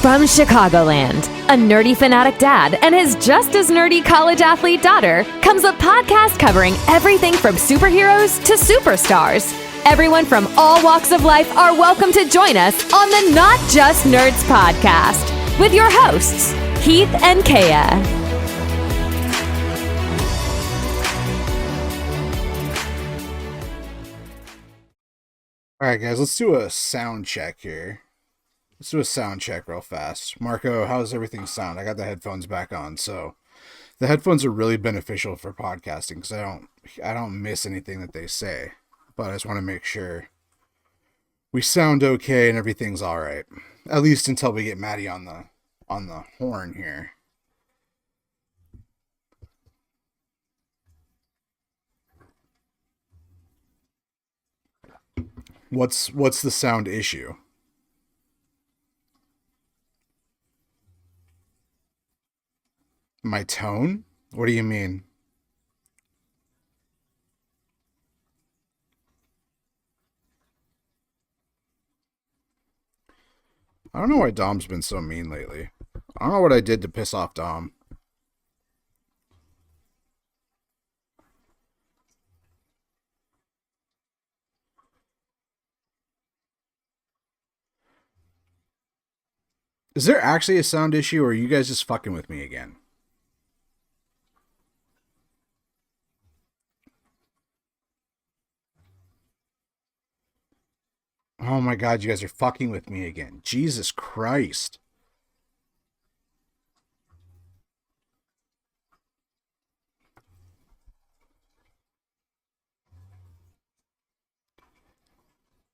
From Chicagoland, a nerdy fanatic dad and his just as nerdy college athlete daughter comes a podcast covering everything from superheroes to superstars. Everyone from all walks of life are welcome to join us on the Not Just Nerds podcast with your hosts, Heath and Kaya. All right, guys, let's do a sound check here. Let's do a sound check real fast. Marco, how's everything sound? I got the headphones back on, so the headphones are really beneficial for podcasting because I don't miss anything that they say, but I just want to make sure we sound okay and everything's all right. At least until we get Maddie on the horn here. What's the sound issue? My tone? What do you mean? I don't know why Dom's been so mean lately. I don't know what I did to piss off Dom. Is there actually a sound issue, or are you guys just fucking with me again? Oh my god, you guys are fucking with me again. Jesus Christ.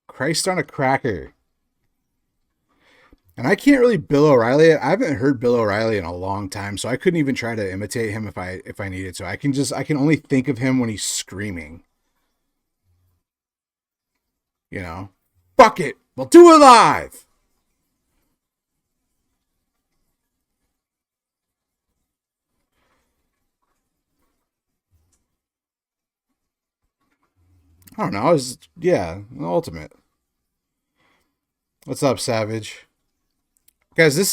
Christ on a cracker. And I can't really Bill O'Reilly. I haven't heard Bill O'Reilly in a long time, so I couldn't even try to imitate him if I needed to. I can only think of him when he's screaming. You know? Fuck it! We'll do it live! I don't know. I was, yeah, the ultimate. What's up, Savage? Guys, this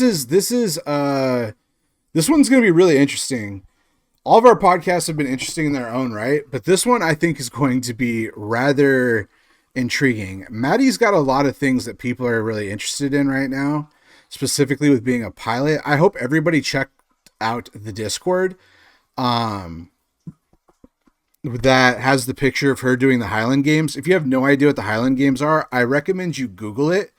one's gonna be really interesting. All of our podcasts have been interesting in their own right, but this one I think is going to be rather intriguing. Maddie's got a lot of things that people are really interested in right now, specifically with being a pilot. I hope everybody checked out the Discord that has the picture of her doing the Highland Games. If you have no idea what the Highland Games are, I recommend you Google it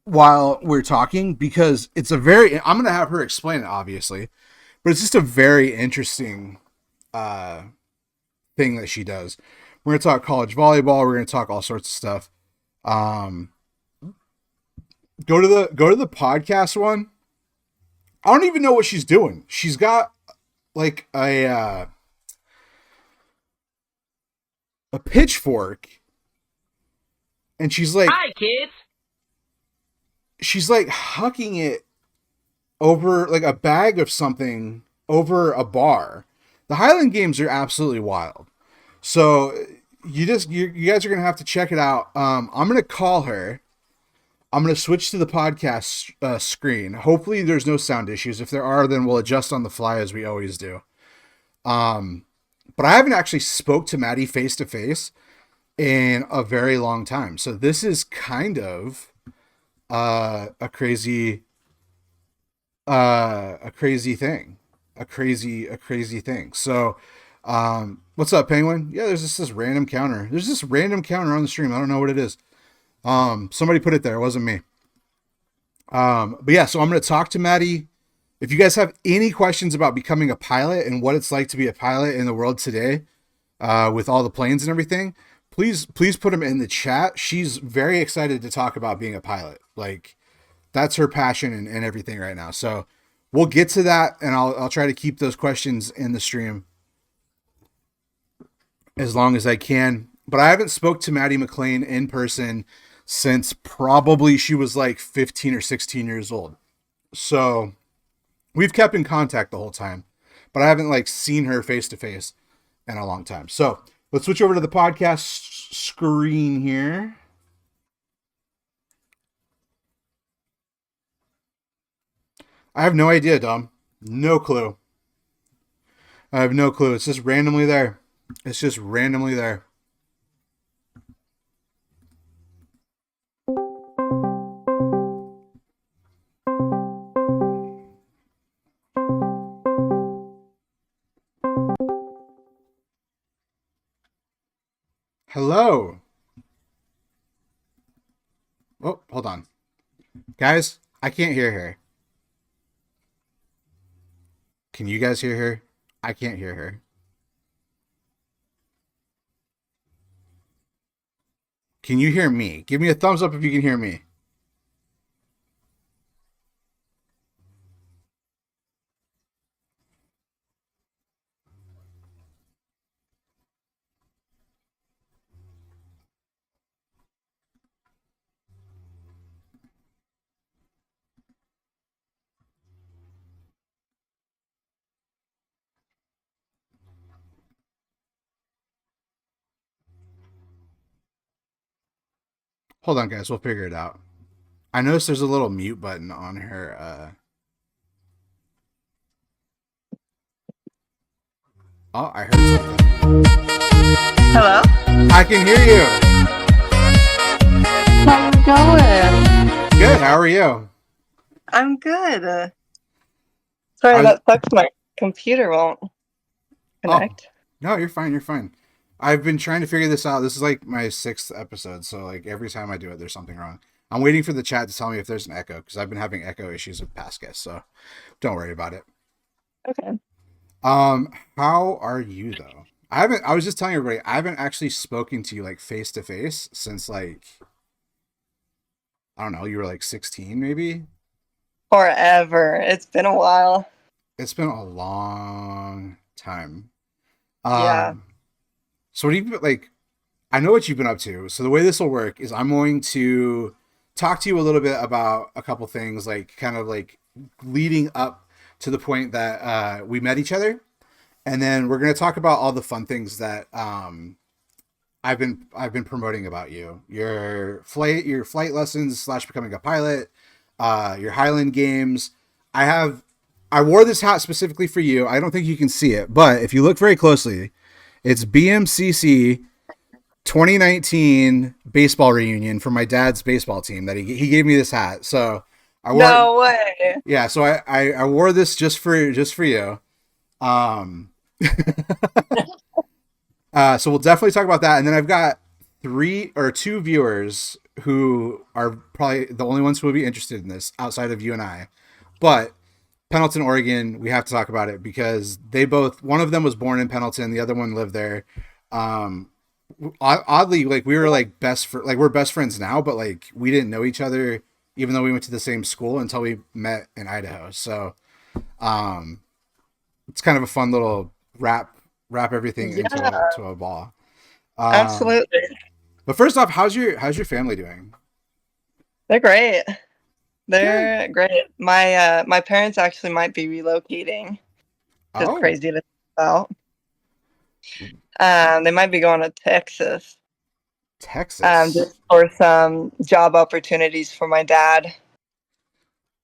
while we're talking, because I'm going to have her explain it, obviously, but it's just a very interesting thing that she does. We're going to talk college volleyball. We're going to talk all sorts of stuff. Go to the podcast one. I don't even know what she's doing. She's got like a pitchfork, and she's like, "Hi, kids." She's like hucking it over like a bag of something over a bar. The Highland Games are absolutely wild. So you guys are going to have to check it out. I'm going to call her. I'm going to switch to the podcast screen. Hopefully there's no sound issues. If there are, then we'll adjust on the fly as we always do. But I haven't actually spoke to Maddie face to face in a very long time. So this is kind of a crazy thing. A crazy thing. So, what's up, Penguin? Yeah, there's this random counter. There's this random counter on the stream. I don't know what it is. Somebody put it there. It wasn't me. But yeah, so I'm going to talk to Maddie. If you guys have any questions about becoming a pilot and what it's like to be a pilot in the world today, with all the planes and everything, please put them in the chat. She's very excited to talk about being a pilot. Like, that's her passion and everything right now. So we'll get to that, and I'll try to keep those questions in the stream as long as I can. But I haven't spoke to Maddie McLean in person since probably she was like 15 or 16 years old. So we've kept in contact the whole time, but I haven't like seen her face to face in a long time. So let's switch over to the podcast screen here. I have no idea, Dom. No clue. I have no clue. It's just randomly there. It's just randomly there. Hello. Oh, hold on. Guys, I can't hear her. Can you guys hear her? I can't hear her. Can you hear me? Give me a thumbs up if you can hear me. Hold on, guys. We'll figure it out. I noticed there's a little mute button on her. Oh, I heard something. Hello? I can hear you. How's it going? Good. How are you? I'm good. Sorry, I, that sucks. My computer won't oh, connect. no, you're fine. You're fine. I've been trying to figure this out. This is like my 6th episode, so like every time I do it, there's something wrong. I'm waiting for the chat to tell me if there's an echo because I've been having echo issues with past guests. So don't worry about it. Okay. How are you though? I haven't. I was just telling everybody I haven't actually spoken to you like face to face since like I don't know. You were like 16, maybe. Forever. It's been a while. It's been a long time. Yeah. Um, so what do you like? I know what you've been up to. So the way this will work is I'm going to talk to you a little bit about a couple things, like kind of like leading up to the point that we met each other, and then we're going to talk about all the fun things that I've been promoting about you, your flight lessons slash becoming a pilot, your Highland games. I wore this hat specifically for you. I don't think you can see it, but if you look very closely, it's BMCC 2019 baseball reunion for my dad's baseball team that he gave me this hat. So I wore No way. yeah, so I wore this just for you. Um so we'll definitely talk about that. And then I've got 2 viewers who are probably the only ones who will be interested in this outside of you and I. But Pendleton, Oregon, we have to talk about it because one of them was born in Pendleton, the other one lived there. Um, Oddly, like we were like we're best friends now, but like we didn't know each other even though we went to the same school until we met in Idaho. So, um, it's kind of a fun little wrap everything into Yeah, to a ball. Um, absolutely. but first off, how's your family doing? They're great. Good. They're great. My parents actually might be relocating. Just Oh, crazy to think about. They might be going to Texas. Texas. Just for some job opportunities for my dad.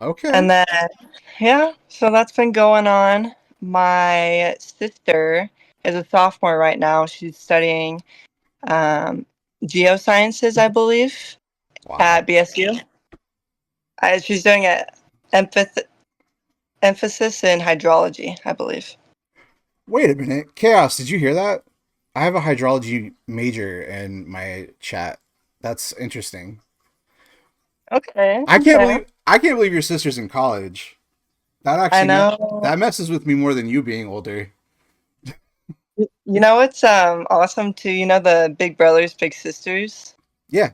Okay. And then, yeah, so that's been going on. My sister is a sophomore right now. She's studying um, geosciences, I believe, Wow. at BSU. She's doing an emphasis in hydrology, I believe. Wait a minute. Chaos, did you hear that? I have a hydrology major in my chat. That's interesting. Okay, I can't okay. believe I can't believe your sister's in college. That I actually know. that messes with me more than you being older. You know it's awesome too. You know the Big Brothers Big Sisters. Yeah.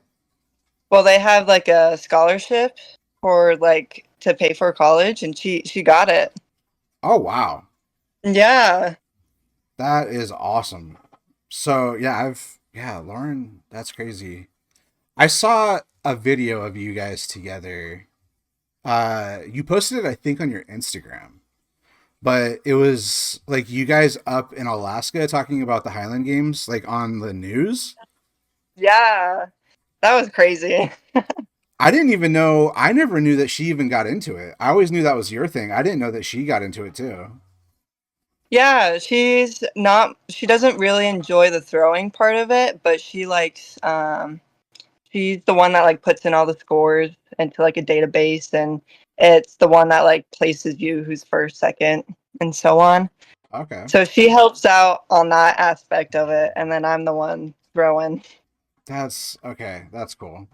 Well, they have like a scholarship for like to pay for college, and she got it. Oh wow. Yeah. That is awesome. So yeah, Lauren, that's crazy. I saw a video of you guys together. You posted it, I think, on your Instagram. But it was like you guys up in Alaska talking about the Highland Games, like on the news. Yeah. That was crazy. I didn't even know. I never knew that she even got into it. I always knew that was your thing. I didn't know that she got into it too. Yeah, she doesn't really enjoy the throwing part of it, but she likes she's the one that like puts in all the scores into like a database, and it's the one that like places you who's first, second, and so on. Okay. So she helps out on that aspect of it, and then I'm the one throwing. That's okay. That's cool.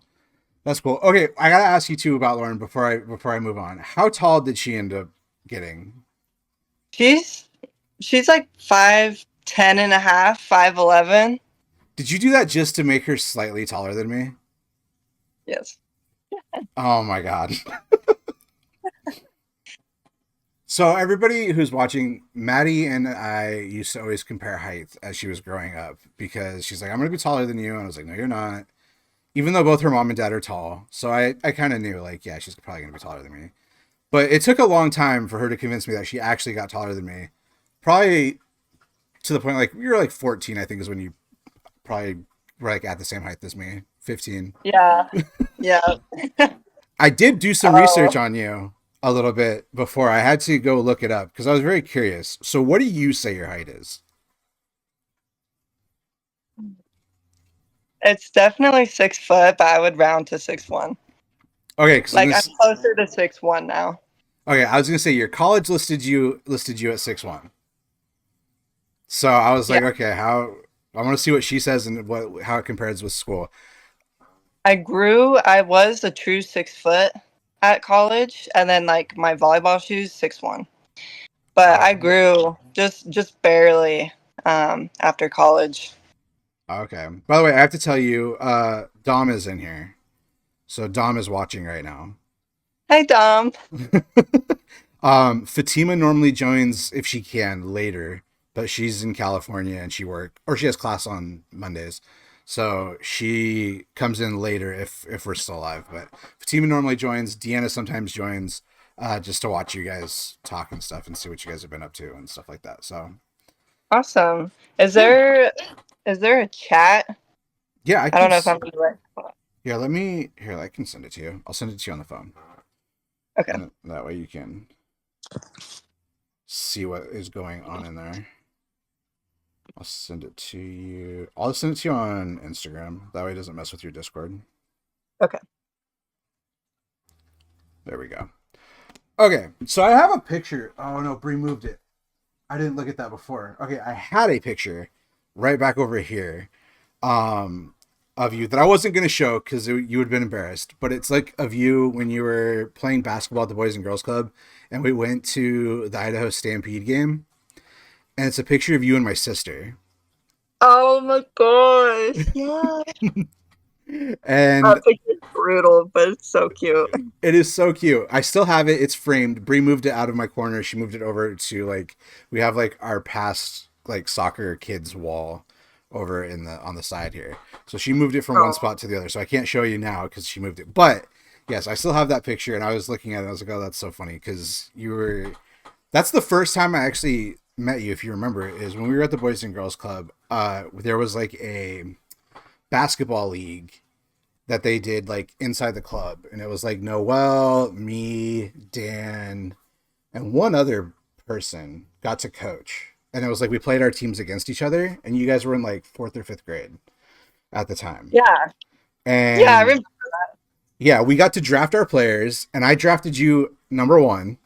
That's cool. Okay, I gotta ask you too about Lauren before I move on. How tall did she end up getting? She's she's like 5'10" and a half, 5'11". Did you do that just to make her slightly taller than me? Yes. Oh my god. So everybody who's watching, Maddie and I used to always compare height as she was growing up because she's like, I'm gonna be taller than you, and I was like, no, you're not. Even though both her mom and dad are tall, so I kind of knew like, yeah, she's probably gonna be taller than me. But it took a long time for her to convince me that she actually got taller than me. Probably to the point like you were like 14, I think, is when you probably were like at the same height as me. 15. Yeah. Yeah. I did do some Oh, research on you a little bit before. I had to go look it up because I was very curious. So, what do you say your height is? it's definitely 6 foot, but I would round to 6'1". Okay, because Like I'm closer to 6'1" now. okay, I was gonna say your college listed you at 6'1". So I was Yeah. like, okay, how I want to see what she says and what how it compares with school. I was a true 6 foot at college, and then like my volleyball shoes, 6'1". But I Okay. grew just barely after college. Okay. By the way, I have to tell you, Dom is in here. So Dom is watching right now. Hi, Dom. Fatima normally joins if she can later, but she's in California and she has class on Mondays. So she comes in later if we're still alive. But Fatima normally joins. Deanna sometimes joins just to watch you guys talk and stuff and see what you guys have been up to and stuff like that. So Awesome. yeah. Is there a chat? Yeah, I I can. don't know if I'm gonna Yeah, let me. Here, I can send it to you. I'll send it to you on the phone. Okay. And that way you can see what is going on in there. I'll send it to you. I'll send it to you on Instagram. That way it doesn't mess with your Discord. Okay. There we go. Okay, so I have a picture. Oh no, Bree moved it. I didn't look at that before. Okay, I had a picture right back over here of you that I wasn't going to show because you would have been embarrassed. But it's like of you when you were playing basketball at the Boys and Girls Club and we went to the Idaho Stampede game. And it's a picture of you and my sister. Oh my gosh. Yeah. And That picture's brutal, but it's so cute. it is so cute. I still have it. It's framed. Bree moved it out of my corner. She moved it over to like we have like our past like soccer kids wall over in the on the side here. So she moved it from one Oh. spot to the other. So I can't show you now because she moved it. But yes, I still have that picture. And I was looking at it. I was like, oh, that's so funny because you were. That's the first time I actually met you, if you remember, is when we were at the Boys and Girls Club. There was like a basketball league that they did like inside the club, and it was like Noel, me, Dan, and one other person got to coach, and it was like we played our teams against each other, and you guys were in like fourth or fifth grade at the time, Yeah. Yeah, I and remember. yeah, we got to draft our players, and I drafted you number one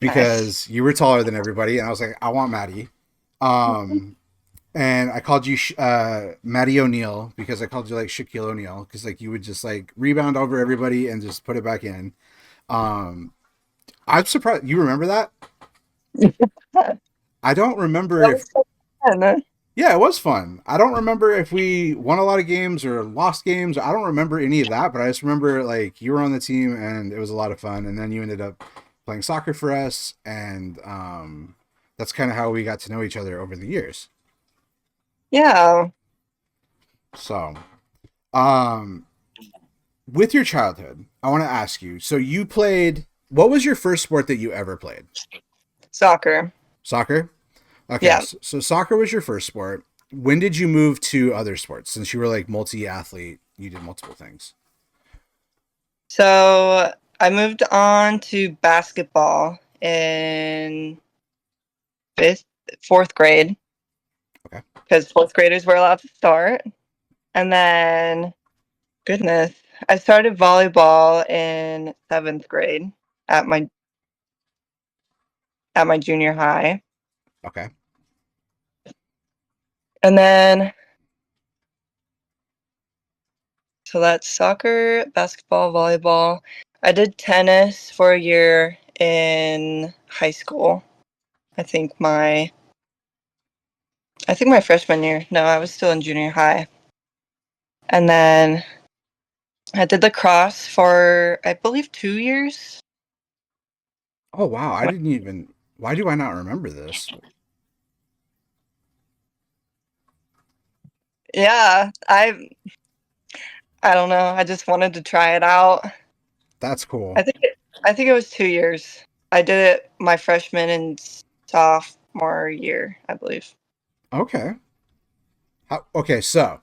Nice. because you were taller than everybody, and I was like, I want Maddie. Um, and I called you Maddie O'Neal because I called you like Shaquille O'Neal because like you would just like rebound over everybody and just put it back in. Um, I'm surprised you remember that. That I don't remember if was so fun. yeah, it was fun. I don't remember if we won a lot of games or lost games. I don't remember any of that, but I just remember like you were on the team and it was a lot of fun. And then you ended up playing soccer for us, and that's kind of how we got to know each other over the years. Yeah. So, um, with your childhood, I want to ask you. So you played. What was your first sport that you ever played? Soccer. Soccer. Okay, Yeah. so soccer was your first sport. When did you move to other sports? Since you were like multi-athlete, you did multiple things. So I moved on to basketball in fourth grade Okay. because fourth graders were allowed to start. And then, goodness, I started volleyball in seventh grade at my junior high. Okay. And then, so that's soccer, basketball, volleyball. I did tennis for a year in high school. I think my freshman year. No, I was still in junior high. And then I did lacrosse for I believe 2 years. Oh wow, I didn't even. Why do I not remember this? Yeah, I don't know. I just wanted to try it out. That's I cool. think it was 2 years. I did it my freshman and sophomore year, I believe. Okay. Okay, so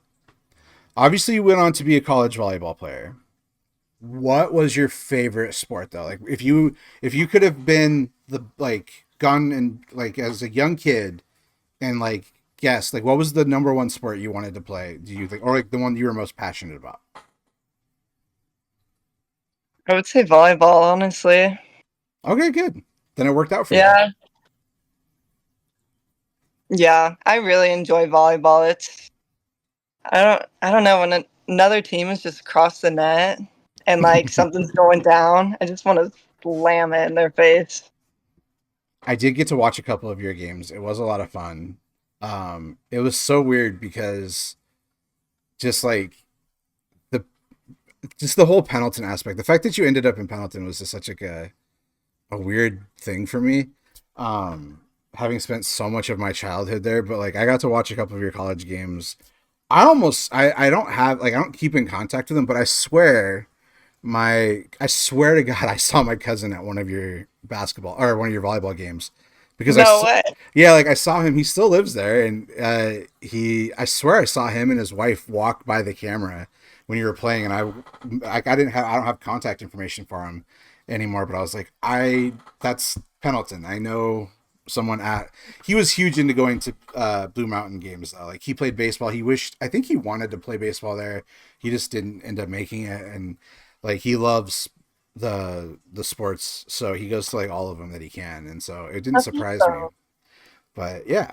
obviously you went on to be a college volleyball player. What was your favorite sport though? Like if you could have been the like gone and like as a young kid and like guess like what was the number one sport you wanted to play? Do you think or like the one you were most passionate about? I would say volleyball, honestly. Okay, good. Then it worked out for you. Yeah. Yeah, I really enjoy volleyball. I don't know when another team is just across the net and like something's going down, I just want to slam it in their face. I did get to watch a couple of your games. It was a lot of fun. It was so weird because just like the just the whole Pendleton aspect, the fact that you ended up in Pendleton was just such like a weird thing for me. Having spent so much of my childhood there, but like I got to watch a couple of your college games. I don't have like I don't keep in contact with them, but I swear to God I saw my cousin at one of your basketball or one of your volleyball games because No way. yeah, like I saw him. He still lives there, and I swear I saw him and his wife walk by the camera when you were playing, and I don't have contact information for him anymore. But I was like, that's Pendleton. I know someone at. He was huge into going to Blue Mountain games though. Like he played baseball. I think he wanted to play baseball there. He just didn't end up making it, and like he loves the sports, so he goes to like all of them that he can, and so it didn't That's surprise me. awesome. But yeah,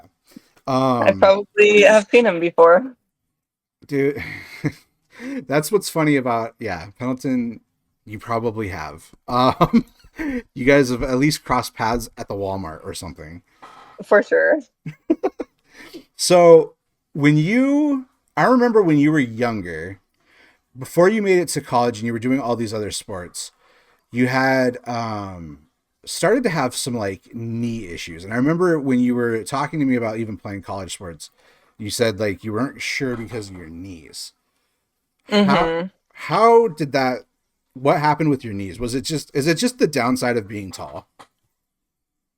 I um, probably have seen him before. dude, that's what's funny about yeah Pendleton. You probably have. You guys have at least crossed paths at the Walmart or something. For sure. So I remember when you were younger, before you made it to college and you were doing all these other sports, you had started to have some like knee issues. And I remember when you were talking to me about even playing college sports, you said like you weren't sure because of your knees. How Mm-hmm. how did that what happened with your knees? Is it just the downside of being tall?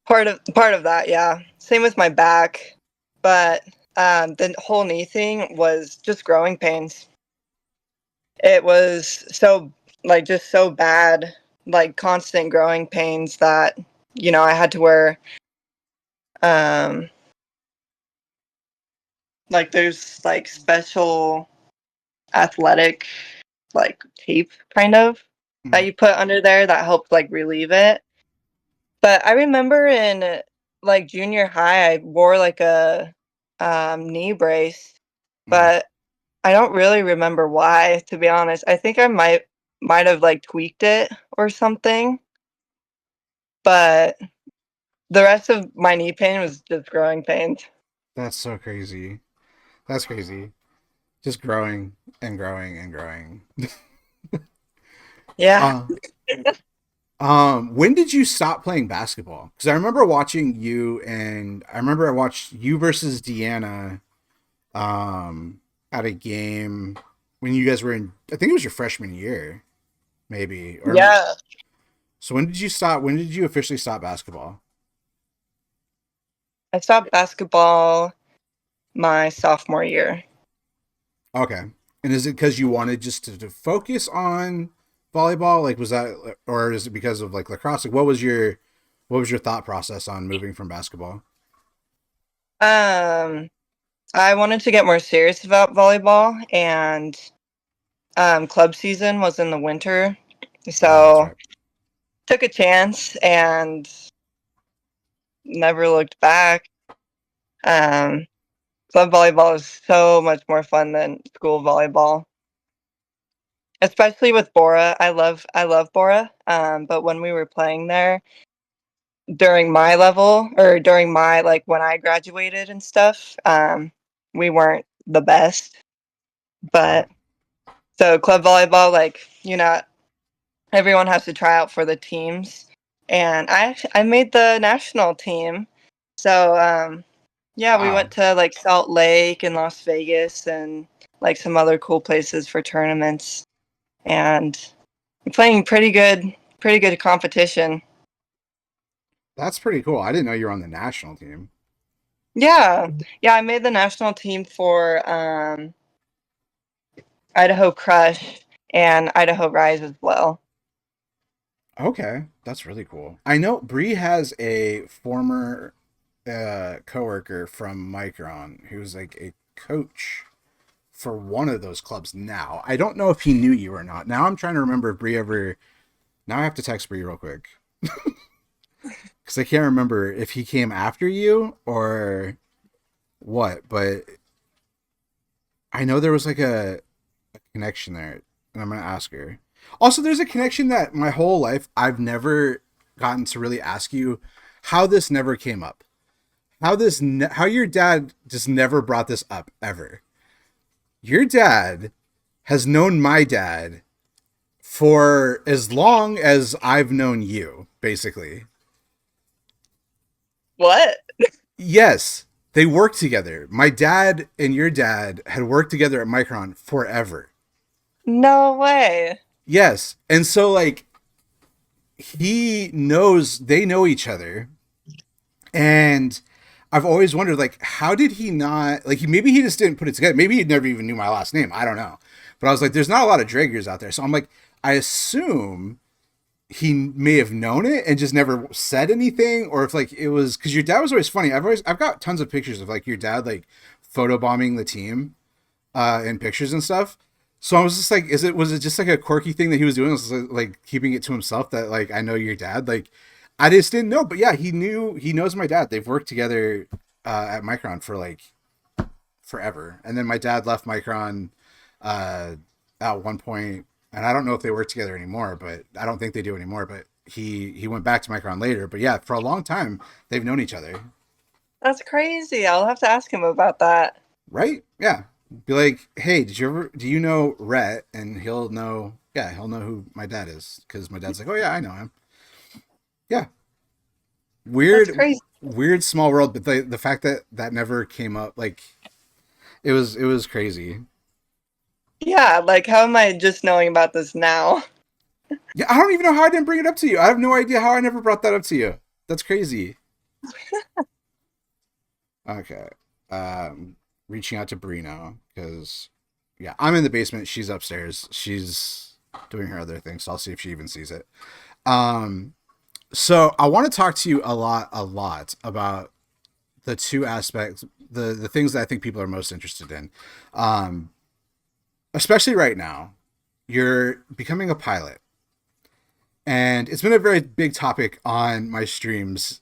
Part of that, yeah. Same with my back, but the whole knee thing was just growing pains. It was so like just so bad, like constant growing pains that I had to wear um like there's like special athletic like tape kind of that Mhm. you put under there that helped like relieve it. But I remember in like junior high I wore like a knee brace, Mhm. but I don't really remember why, to be honest. I think I might have like tweaked it or something, but the rest of my knee pain was just growing pains. That's so crazy. That's crazy. Just growing and growing and growing. Yeah. Uh, when did you stop playing basketball? Because I remember watching you, and I remember I watched you versus Deanna, at a game when you guys were in. I think it was your freshman year, maybe. Or Yeah. so when did you stop? When did you officially stop basketball? I stopped basketball my sophomore year. Okay, and is it because you wanted just to focus on volleyball? Like, was that, or is it because of like lacrosse? Like, what was your thought process on moving from basketball? Um, I wanted to get more serious about volleyball, and club season was in the winter, Oh, that's so right. took a chance and never looked back. Um, Club volleyball is so much more fun than school volleyball, especially with Bora. I love Bora. But when we were playing there during my level or during my like when I graduated and stuff, we weren't the best. Oh, But so club volleyball, like everyone has to try out for the teams, and I made the national team. So yeah, we went wow. to like Salt Lake and Las Vegas and like some other cool places for tournaments, and we're playing pretty good competition. That's pretty cool. I didn't know you were on the national team. Yeah, yeah, I made the national team for Idaho Crush and Idaho Rise as well. Okay, that's really cool. I know Bree has a former coworker from Micron who's like a coach for one of those clubs now. I don't know if he knew you or not. Now I'm trying to remember if Bree ever. Now I have to text Bree real quick because I can't remember if he came after you or what. But I know there was like a connection there, and I'm gonna ask her. Also, there's a connection that my whole life I've never gotten to really ask you how this never came up. How your dad just never brought this up ever. Your dad has known my dad for as long as I've known you, basically. What? Yes, they worked together. My dad and your dad had worked together at Micron forever. No way. Yes. And so like they know each other. And I've always wondered like how did he not like maybe he just didn't put it together. Maybe he never even knew my last name. I don't know. But I was like, there's not a lot of Dragers out there. So I'm like, I assume he may have known it and just never said anything, or if like it was because your dad was always funny. I've got tons of pictures of like your dad like photobombing the team in pictures and stuff. So I was just like, was it just like a quirky thing that he was doing? Was it, like keeping it to himself that like I know your dad? Like I just didn't know, but yeah, he knows my dad. They've worked together at Micron for like forever, and then my dad left Micron uh, at one point, and I don't know if they work together anymore, but I don't think they do anymore. But he went back to Micron later. But yeah, for a long time they've known each other, That's crazy. I'll have to ask him about that. right? Yeah, be like, hey, do you know Rhett? And he'll know. Yeah, he'll know who my dad is because my dad's like, oh yeah, I know him. Yeah, That's weird, crazy. weird small world. But the fact that that never came up, like it was crazy. Yeah, like how am I just knowing about this now? Yeah, I don't even know how I didn't bring it up to you. I have no idea how I never brought that up to you. That's crazy. Okay. Um, Reaching out to Bree now because, yeah, I'm in the basement. She's upstairs. She's doing her other thing, so I'll see if she even sees it. Um, so I want to talk to you a lot about the two aspects, the things that I think people are most interested in, um, especially right now. You're becoming a pilot, and it's been a very big topic on my streams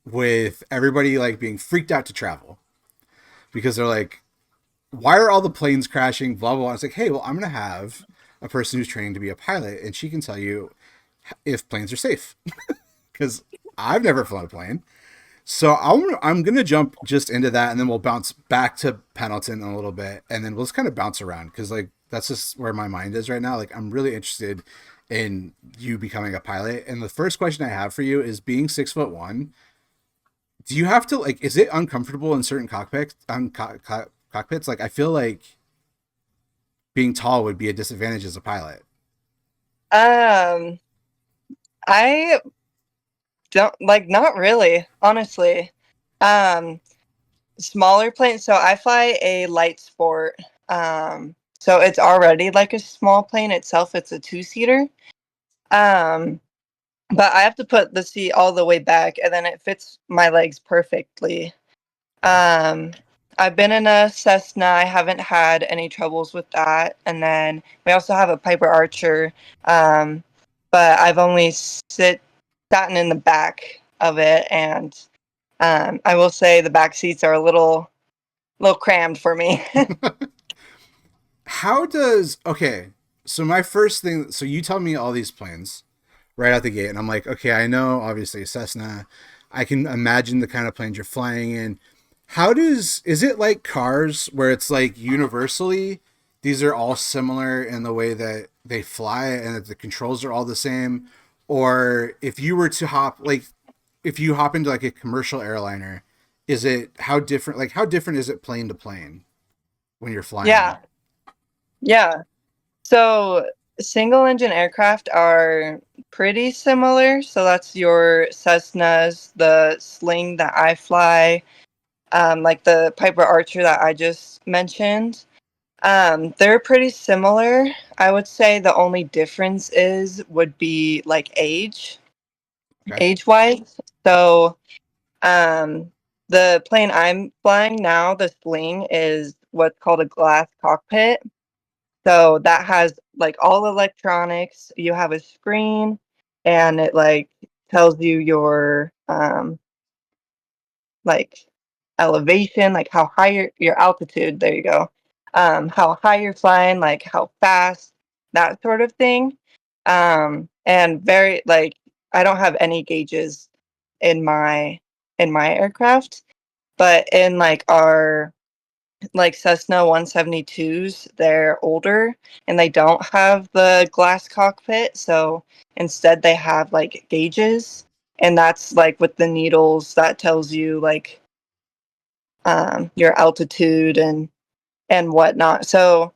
with everybody like being freaked out to travel because they're like, why are all the planes crashing? Blah blah blah. It's like, hey, well, I'm gonna have a person who's training to be a pilot, and she can tell you if planes are safe because I've never flown a plane. So I'm gonna jump just into that, and then we'll bounce back to Pendleton in a little bit, and then we'll just kind of bounce around because like that's just where my mind is right now. Like I'm really interested in you becoming a pilot, and the first question I have for you is being 6'1". Do you have to like? Is it uncomfortable in certain cockpits? Like I feel like being tall would be a disadvantage as a pilot. Um, I don't like not really, honestly. Um, Smaller plane. So I fly a light sport. So it's already like a small plane itself. It's a two-seater. Um, but I have to put the seat all the way back, and then it fits my legs perfectly. Okay. Um, I've been in a Cessna. I haven't had any troubles with that. And then we also have a Piper Archer, um, but I've only sat in the back of it, and I will say the back seats are a little crammed for me. How does okay? So my first thing. So you tell me all these planes right out the gate, and I'm like, okay, I know obviously Cessna. I can imagine the kind of planes you're flying in. How does is it like cars where it's like universally these are all similar in the way that they fly and that the controls are all the same? Or if you were to hop like if you hop into like a commercial airliner, is it how different like how different is it plane to plane when you're flying Yeah, them? yeah. So single engine aircraft are pretty similar. So that's your Cessnas, the Sling that I fly, like the Piper Archer that I just mentioned. They're pretty similar. I would say the only difference would be like Okay. age wise. So, um, the plane I'm flying now, the Sling, is what's called a glass cockpit. So that has like all electronics. You have a screen, and it like tells you your like elevation, like how high your altitude, there you go. How high you're flying, like how fast, that sort of thing. And very like I don't have any gauges in my aircraft, but in like our like Cessna 172s, they're older and they don't have the glass cockpit, so instead they have like gauges, and that's like with the needles that tells you like your altitude and whatnot. So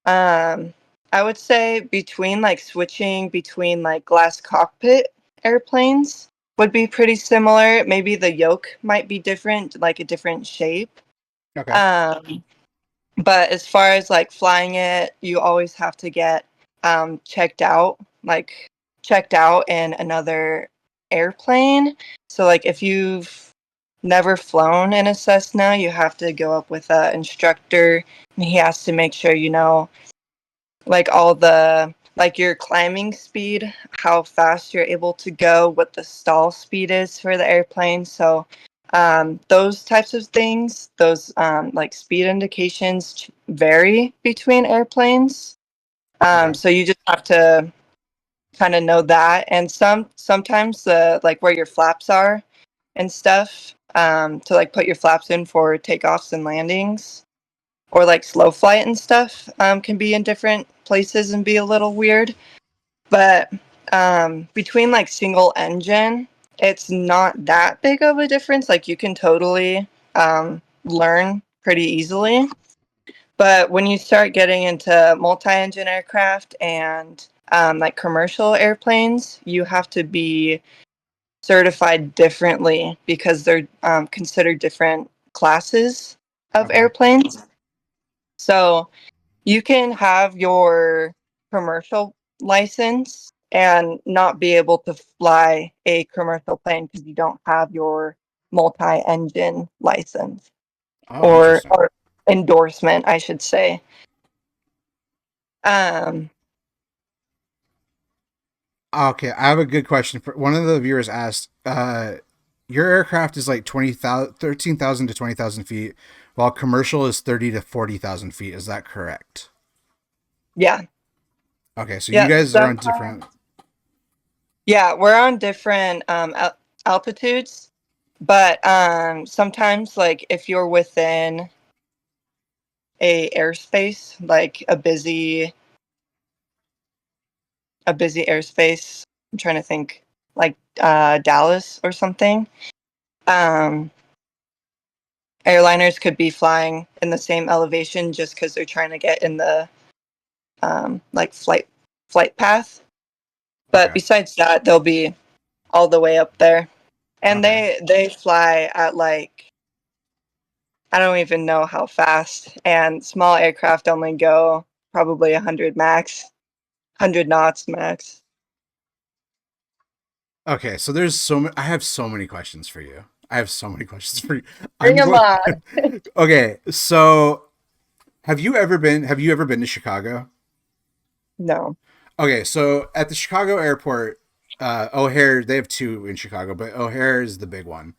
um, I would say between like switching between like glass cockpit airplanes would be pretty similar. Maybe the yoke might be different, like a different shape. Okay. Um, but as far as like flying it, you always have to get like checked out in another airplane. So like if you've never flown in a Cessna, you have to go up with an instructor, and he has to make sure you know like all the like your climbing speed, how fast you're able to go, what the stall speed is for the airplane. So those types of things, those like speed indications vary between airplanes. Okay. So you just have to kind of know that, and sometimes the like where your flaps are and stuff, to like put your flaps in for takeoffs and landings, or like slow flight and stuff, can be in different places and be a little weird. But between like single engine, it's not that big of a difference. Like you can totally learn pretty easily. But when you start getting into multi-engine aircraft and like commercial airplanes, you have to be certified differently because they're considered different classes of Okay. airplanes. So you can have your commercial license and not be able to fly a commercial plane because you don't have your multi-engine license, Oh, or interesting. endorsement, I should say. Um, Okay, I have a good question. For one of the viewers asked, your aircraft is like 13,000 to 20,000 feet, while commercial is 30 to 40,000 feet. Is that correct? yeah, Okay, so you yeah, guys are on different. yeah. We're on different altitudes, but sometimes, like if you're within a airspace, like a busy airspace. I'm trying to think, like Dallas or something. Um, Airliners could be flying in the same elevation just because they're trying to get in the like flight path. But Okay. besides that, they'll be all the way up there, and Okay. they fly at like I don't even know how fast. And small aircraft only go probably 100 max, 100 knots max. Okay, so I have so many questions for you. I have so many questions for you. Bring I'm them going. on. Okay, so have you ever been to Chicago? No. Okay, so at the Chicago airport, O'Hare, they have two in Chicago, but O'Hare is the big one.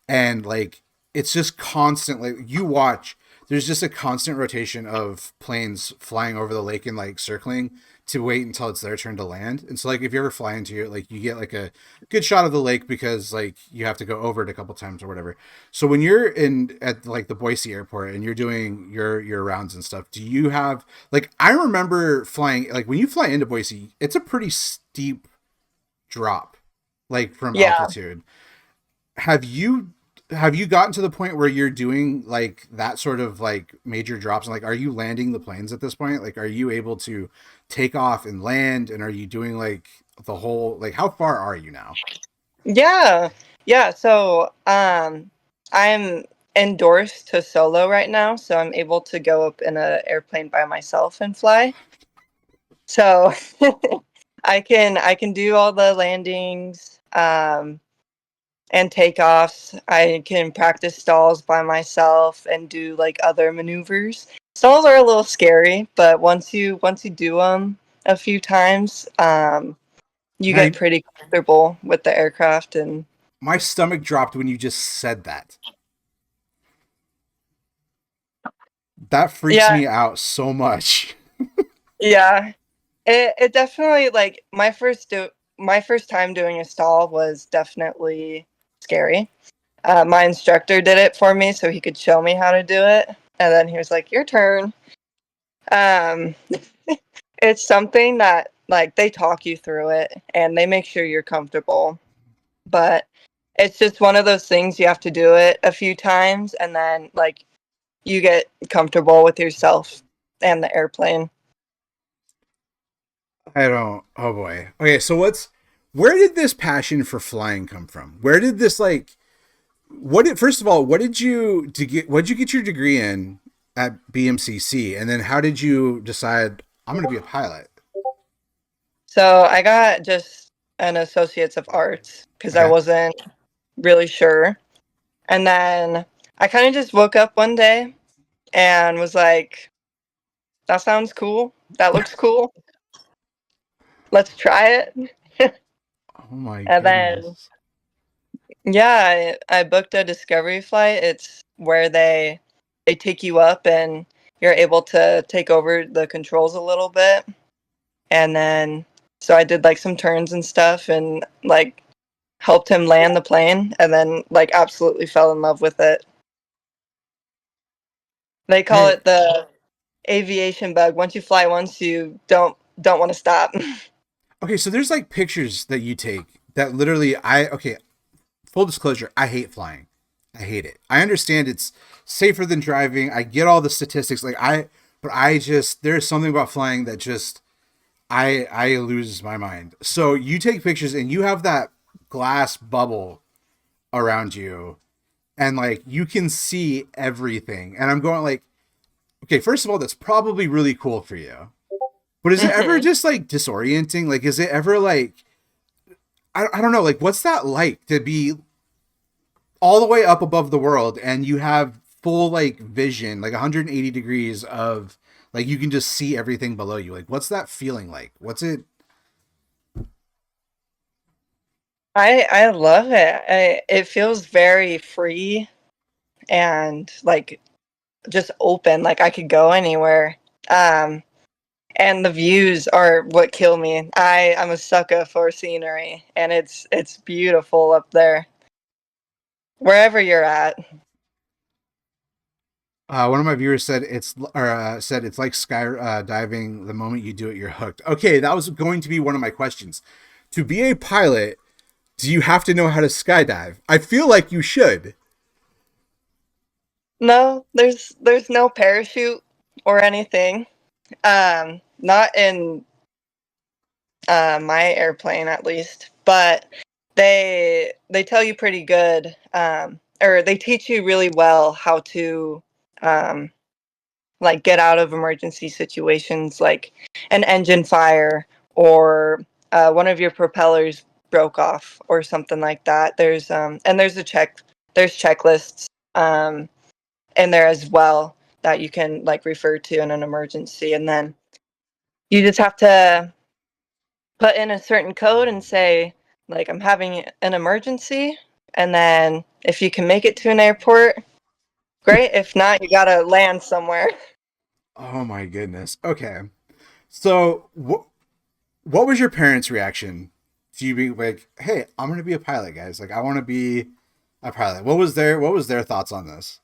And like it's just constantly you watch there's just a constant rotation of planes flying over the lake and like circling to wait until it's their turn to land. And so like if you ever fly into it, like you get like a good shot of the lake because like you have to go over it a couple times or whatever. So when you're in at like the Boise airport and you're doing your rounds and stuff, do you have like I remember flying like when you fly into Boise, it's a pretty steep drop like from Yeah. altitude. Have you gotten to the point where you're doing like that sort of like major drops and like are you landing the planes at this point? Like are you able to take off and land and are you doing like the whole like how far are you now? Yeah. Yeah. So I'm endorsed to solo right now, so I'm able to go up in an airplane by myself and fly. So I can do all the landings and takeoffs. I can practice stalls by myself and do like other maneuvers. Stalls are a little scary, but once you do them a few times, you get I pretty comfortable with the aircraft. And my stomach dropped when you just said that. That freaks yeah, me out so much. yeah, it definitely like my first time doing a stall was definitely scary. My instructor did it for me so he could show me how to do it, and then he was like, "Your turn." Um, it's something that like they talk you through it and they make sure you're comfortable, but it's just one of those things you have to do it a few times and then like you get comfortable with yourself and the airplane. I don't oh boy. Okay, so where did this passion for flying come from? Where did this like what did first of all what did you get your degree in at BMCC and then how did you decide I'm going to be a pilot? So I got just an associates of arts because I Okay. wasn't really sure. And then I kind of just woke up one day and was like, that sounds cool. That looks cool. Let's try it. Oh my And then, goodness. yeah, I booked a discovery flight. It's where they take you up and you're able to take over the controls a little bit. And then, so I did like some turns and stuff and like helped him land the plane and then like absolutely fell in love with it. They call I it the aviation bug. Once you fly once, you don't want to stop. okay, so there's like pictures that you take that literally I okay, full disclosure, I hate flying. I hate it. I understand it's safer than driving. I get all the statistics but I just there's something about flying that just I lose my mind. So you take pictures and you have that glass bubble around you and like you can see everything. And I'm going like, okay, first of all, that's probably really cool for you. But is it ever Mhm. just like disorienting? Like, is it ever like, I don't know, like, what's that like to be all the way up above the world and you have full like vision, like 180 degrees of like you can just see everything below you? Like, what's that feeling like? What's it? I love it. It feels very free and like just open. Like I could go anywhere. Um, and the views are what kill me. I'm a sucker for scenery, and it's beautiful up there, wherever you're at. One of my viewers said said it's like sky diving. The moment you do it, you're hooked. Okay, that was going to be one of my questions. To be a pilot, do you have to know how to skydive? I feel like you should. No, there's no parachute or anything. Not in my airplane at least, but they tell you pretty good, or they teach you really well how to um, like get out of emergency situations, like an engine fire or one of your propellers broke off or something like that. There's checklists in there as well that you can like refer to in an emergency, and then you just have to put in a certain code and say like I'm having an emergency, and then if you can make it to an airport, great. If not, you gotta land somewhere. Oh my goodness. Okay. So what was your parents' reaction to you being like, "Hey, I'm going to be a pilot, guys. Like I want to be a pilot." What was their thoughts on this?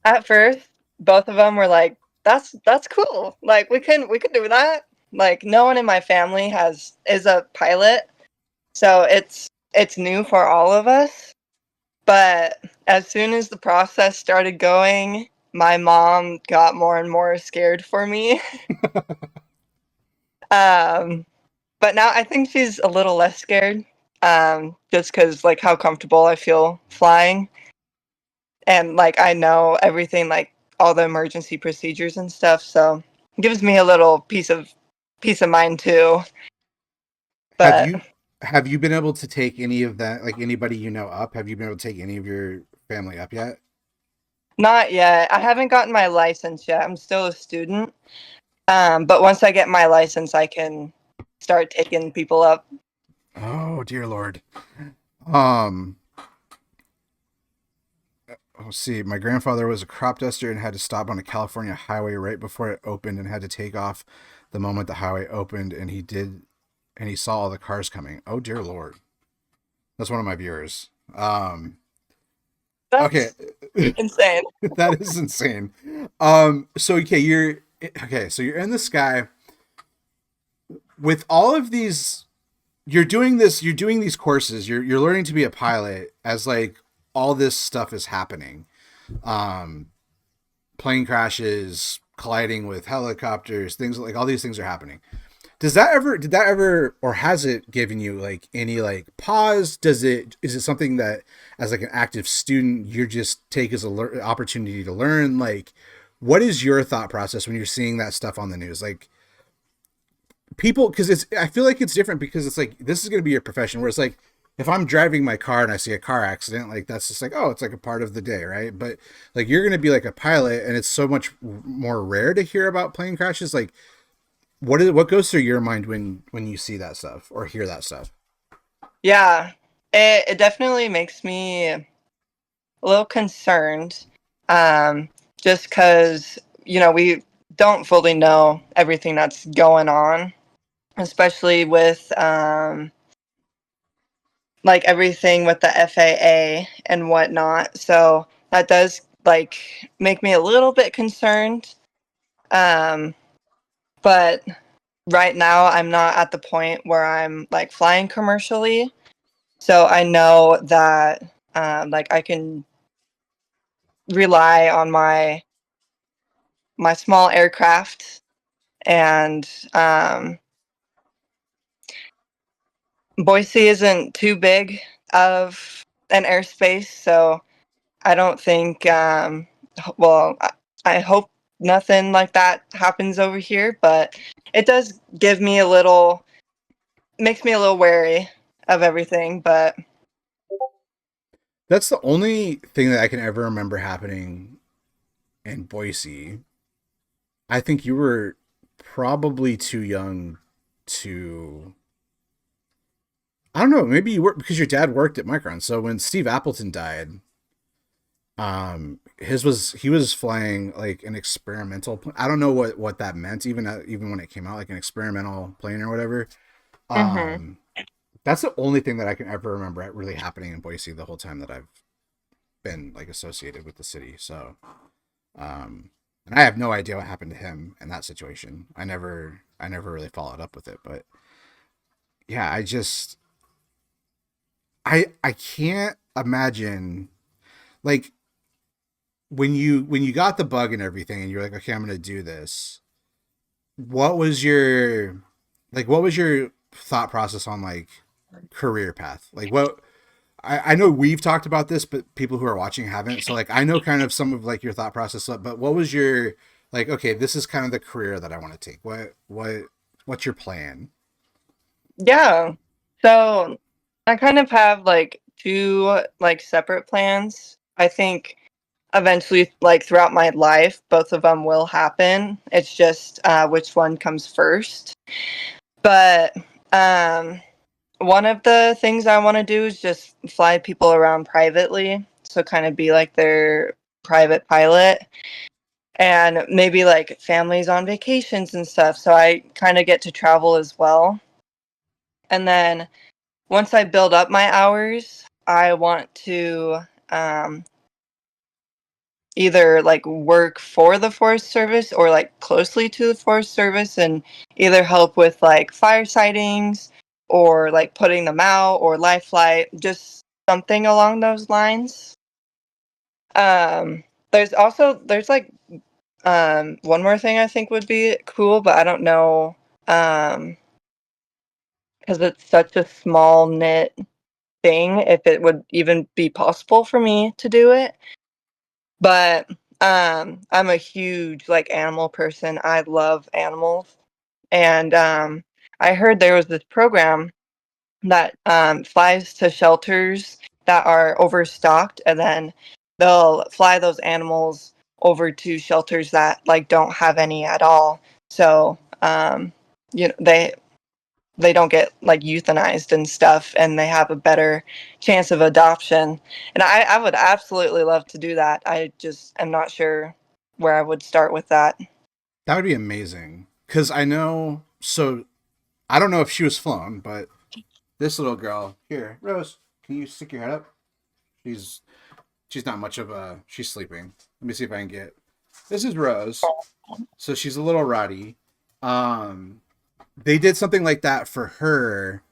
At first, both of them were like, "That's cool. Like we can do that." Like no one in my family is a pilot, so it's new for all of us. But as soon as the process started going, my mom got more and more scared for me. um, but now I think she's a little less scared, just because like how comfortable I feel flying, and like I know everything, like all the emergency procedures and stuff. So it gives me a little peace of mind too. Have But you have you been able to take any of that, like anybody you know up? Have you been able to take any of your family up yet? not yet. I haven't gotten my license yet. I'm still a student. But once I get my license, I can start taking people up. Oh dear Lord. Um. Let's see. My grandfather was a crop duster and had to stop on a California highway right before it opened and had to take off the moment the highway opened, and he saw all the cars coming. Oh dear Lord. That's one of my viewers. Okay. That's insane. That is insane. So okay, so you're in the sky with all of these, you're doing these courses, you're learning to be a pilot as like all this stuff is happening. Um Plane crashes, colliding with helicopters, things like all these things are happening. Did that ever, or has it given you like any like pause? Is it something that as like an active student you just take as a opportunity to learn? Like, what is your thought process when you're seeing that stuff on the news? Like people, because I feel like it's different because it's like this is going to be your profession. Where it's like if I'm driving my car and I see a car accident, like that's just like, oh, it's like a part of the day, right? But like you're going to be like a pilot, and it's so much more rare to hear about plane crashes. Like what goes through your mind when you see that stuff or hear that stuff? Yeah, it definitely makes me a little concerned. Um, just because we don't fully know everything that's going on, especially with like everything with the FAA and whatnot. So that does like make me a little bit concerned. Um, but right now I'm not at the point where I'm like flying commercially. So I know that like I can rely on my small aircraft, and Boise isn't too big of an airspace, so I don't think well, I hope nothing like that happens over here, but it does give me a little makes me a little wary of everything, but That's the only thing that I can ever remember happening in Boise. I think you were probably too young to. I don't know. Maybe you were because your dad worked at Micron. So when Steve Appleton died, he was flying like an experimental. I don't know what that meant. Even when it came out, like an experimental plane or whatever. mhm. Um, that's the only thing that I can ever remember really happening in Boise the whole time that I've been like associated with the city. So, and I have no idea what happened to him in that situation. I never really followed up with it, but yeah, I can't imagine like when you got the bug and everything and you're like, okay, I'm gonna do this. What was your what was your thought process on like career path? Like I know we've talked about this, but people who are watching haven't. So like I know kind of some of like your thought process, but what was your like, okay, this is kind of the career that I want to take. What's your plan? Yeah. So I kind of have like two like separate plans. I think eventually, like throughout my life, both of them will happen. It's just which one comes first. But um, one of the things I want to do is just fly people around privately. So kind of be like their private pilot and maybe like families on vacations and stuff. So I kind of get to travel as well. And then once I build up my hours, I want to um, either like work for the Forest Service or like closely to the Forest Service and either help with like fire sightings or like putting them out or life flight, just something along those lines. There's like one more thing I think would be cool, but I don't know because it's such a small knit thing if it would even be possible for me to do it. But I'm a huge like animal person. I love animals. And I heard there was this program that flies to shelters that are overstocked and then they'll fly those animals over to shelters that like don't have any at all. So you know they don't get like euthanized and stuff and they have a better chance of adoption, and I would absolutely love to do that. I just am not sure where I would start with that. That would be amazing. Because I know, so I don't know if she was flown, but this little girl here, Rose, can you stick your head up? She's she's not much of a, she's sleeping. Let me see if I can get, this is Rose. So she's a little rowdy. Um, they did something like that for her.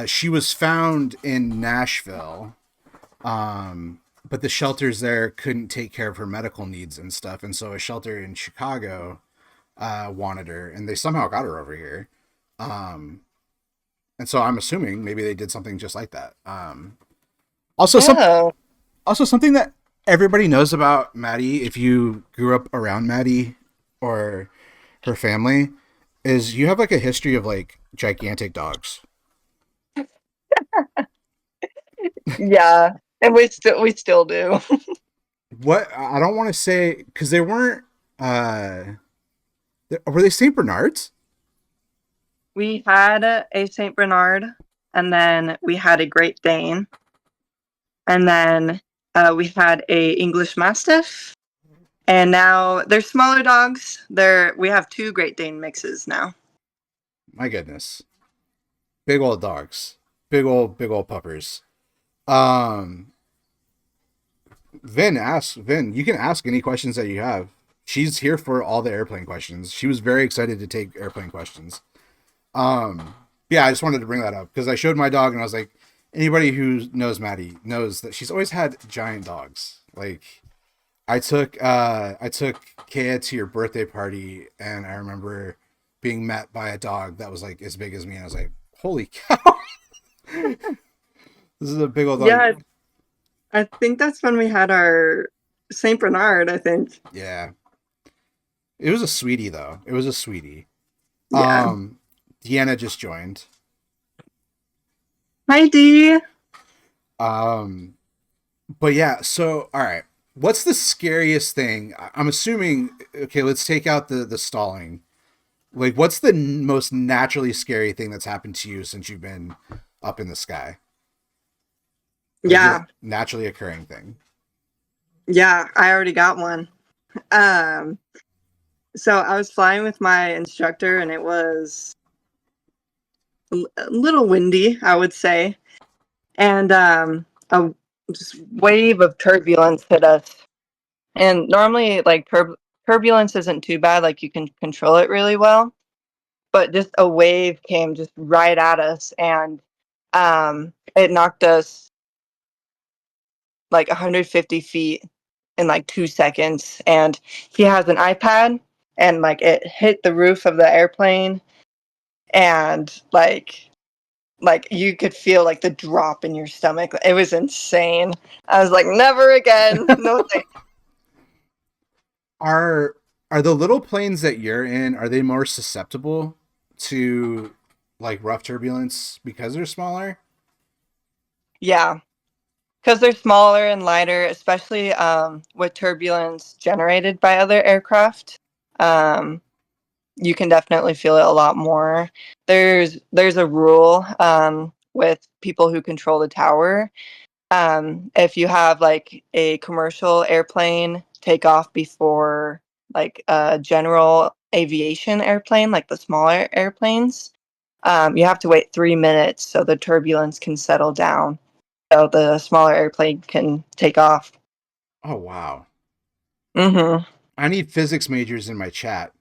She was found in Nashville, but the shelters there couldn't take care of her medical needs and stuff, and so a shelter in Chicago wanted her, and they somehow got her over here. Um, and so I'm assuming maybe they did something just like that. Also, some Oh, also something that everybody knows about Maddie, if you grew up around Maddie or her family, is you have like a history of like gigantic dogs. yeah, and we still do. What I don't want to say because they weren't. Were they Saint Bernards? We had a Saint Bernard, and then we had a Great Dane, and then we had a English Mastiff, and now they're smaller dogs. We have two Great Dane mixes now. My goodness, big old dogs, big old puppers. Um, Vin. You can ask any questions that you have. She's here for all the airplane questions. She was very excited to take airplane questions. Um, yeah, I just wanted to bring that up because I showed my dog and I was like, anybody who knows Maddie knows that she's always had giant dogs. Like I took Kaya to your birthday party and I remember being met by a dog that was like as big as me and I was like, holy cow, this is a big old dog. Yeah, I think that's when we had our Saint Bernard, I think. Yeah. It was a sweetie though. It was a sweetie. Yeah. Deanna just joined. Hi, Dee. Um, but yeah, so all right. What's the scariest thing? I'm assuming okay, let's take out the stalling. Like what's the most naturally scary thing that's happened to you since you've been up in the sky? Like Yeah. naturally occurring thing. Yeah, I already got one. Um, so I was flying with my instructor and it was a little windy, I would say. And a just wave of turbulence hit us. And normally like turbulence isn't too bad, like you can control it really well. But just a wave came just right at us and it knocked us like 150 feet in like 2 seconds. And he has an iPad, and like it hit the roof of the airplane, and like you could feel like the drop in your stomach. It was insane. I was like, never again. No thanks. Are the little planes that you're in, are they more susceptible to like rough turbulence because they're smaller? Yeah, because they're smaller and lighter, especially with turbulence generated by other aircraft. Um, you can definitely feel it a lot more. There's a rule with people who control the tower. If you have like a commercial airplane take off before like a general aviation airplane, like the smaller airplanes, you have to wait 3 minutes so the turbulence can settle down, so the smaller airplane can take off. Oh wow. Hmm. I need physics majors in my chat.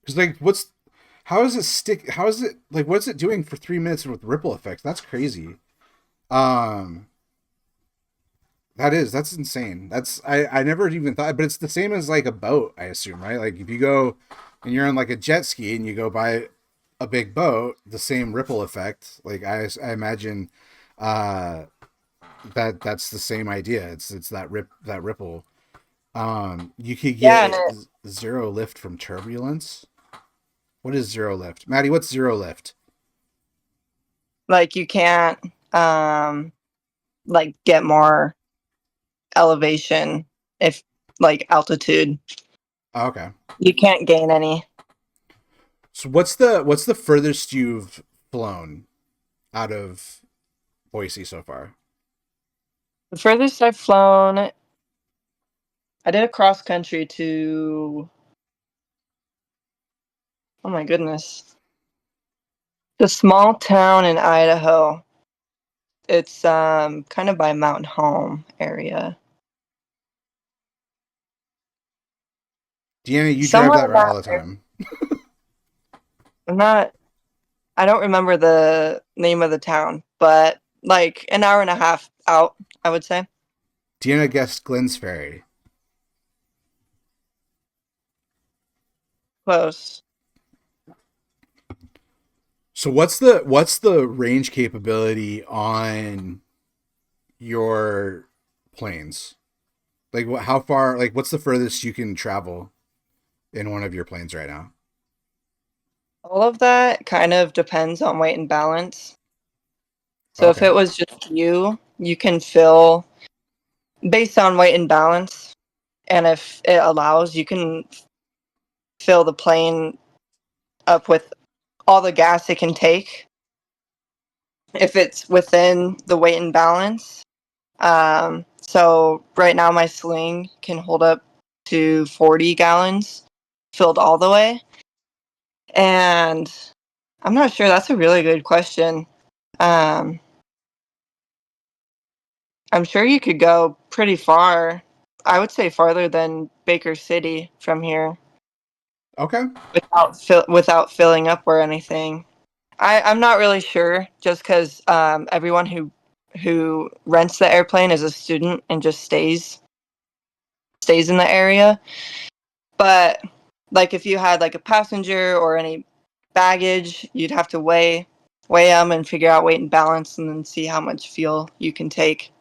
Because like, how is it stick? How is it like? What's it doing for 3 minutes with ripple effects? That's crazy. Um, that's insane. I never even thought, but it's the same as like a boat, I assume, right? Like if you go and you're on like a jet ski and you go by a big boat, the same ripple effect. Like I imagine, uh, that's the same idea. It's that ripple. You could Yeah, and get zero lift from turbulence. What is zero lift? Maddie, what's zero lift? like you can't um, like get more elevation if like altitude. Oh, okay. You can't gain any. So what's the furthest you've flown out of Boise so far? The furthest I've flown, I did a cross country to, oh my goodness, the small town in Idaho. It's kind of by Mountain Home area. Deanna, you drive Somewhere that in route that all the area. time. I'm not, I don't remember the name of the town, but like an hour and a half out, I would say. Deanna guessed Glenn's Ferry. Close. So what's the range capability on your planes? Like how far? Like what's the furthest you can travel in one of your planes right now? All of that kind of depends on weight and balance. So if Okay. it was just you, you can fill based on weight and balance. And if it allows, you can fill the plane up with all the gas it can take if it's within the weight and balance. So right now my sling can hold up to 40 gallons filled all the way. And I'm not sure. That's a really good question. Um, I'm sure you could go pretty far. I would say farther than Baker City from here Okay. without filling up or anything. I'm not really sure, just because everyone who rents the airplane is a student and just stays in the area. But like if you had like a passenger or any baggage, you'd have to weigh them and figure out weight and balance, and then see how much fuel you can take.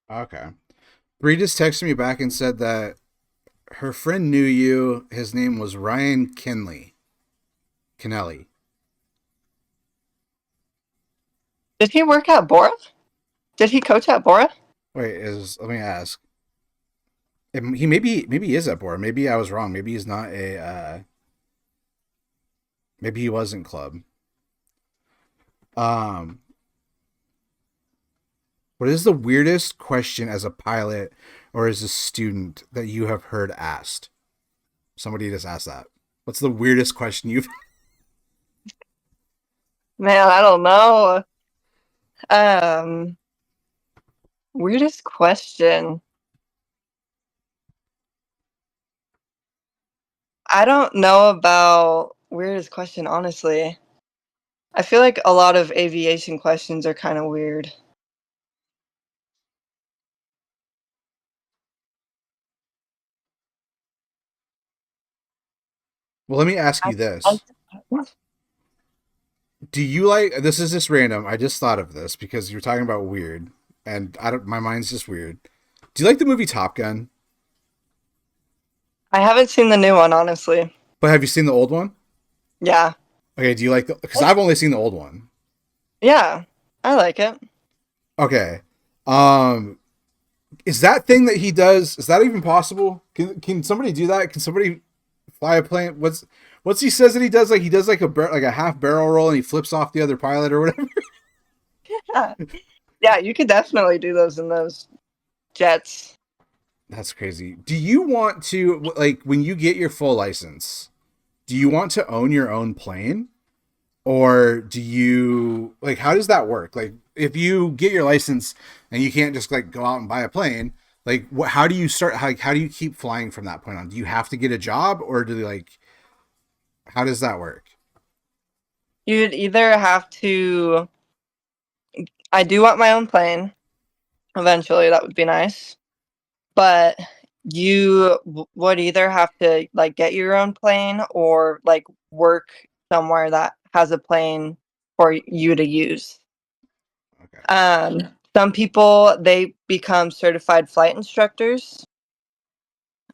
Okay. Bree just texted me back and said that her friend knew you. His name was Ryan Kennelly. Did he work at Bora? Did he coach at Bora? Wait, is let me ask. He maybe he is at Bora. Maybe I was wrong. Maybe he's not a. Maybe he wasn't club. Um, what is the weirdest question as a pilot or as a student that you have heard asked? Somebody just asked that. What's the weirdest question you've? Man, I don't know. Um, weirdest question. I don't know about weirdest question, honestly. I feel like a lot of aviation questions are kind of weird. Well, let me ask I, you I, this: Do you like? This is just random. I just thought of this because you're talking about weird, and I don't. My mind's just weird. Do you like the movie Top Gun? I haven't seen the new one, honestly. But have you seen the old one? Yeah. Okay, do you like the? Because I've only seen the old one. Yeah, I like it. Okay, um, is that thing that he does? Is that even possible? Can somebody do that? Can somebody fly a plane? What's he says that he does? Like he does like a half barrel roll and he flips off the other pilot or whatever. Yeah, yeah, you could definitely do those in those jets. That's crazy. Do you want to like when you get your full license? Do you want to own your own plane? Or do you like how does that work? Like if you get your license and you can't just like go out and buy a plane, like how do you start how do you keep flying from that point on? Do you have to get a job or do they like how does that work? You'd either have to. I do want my own plane eventually. That would be nice. But you would either have to like get your own plane or like work somewhere that has a plane for you to use. Okay. Um, some people they become certified flight instructors.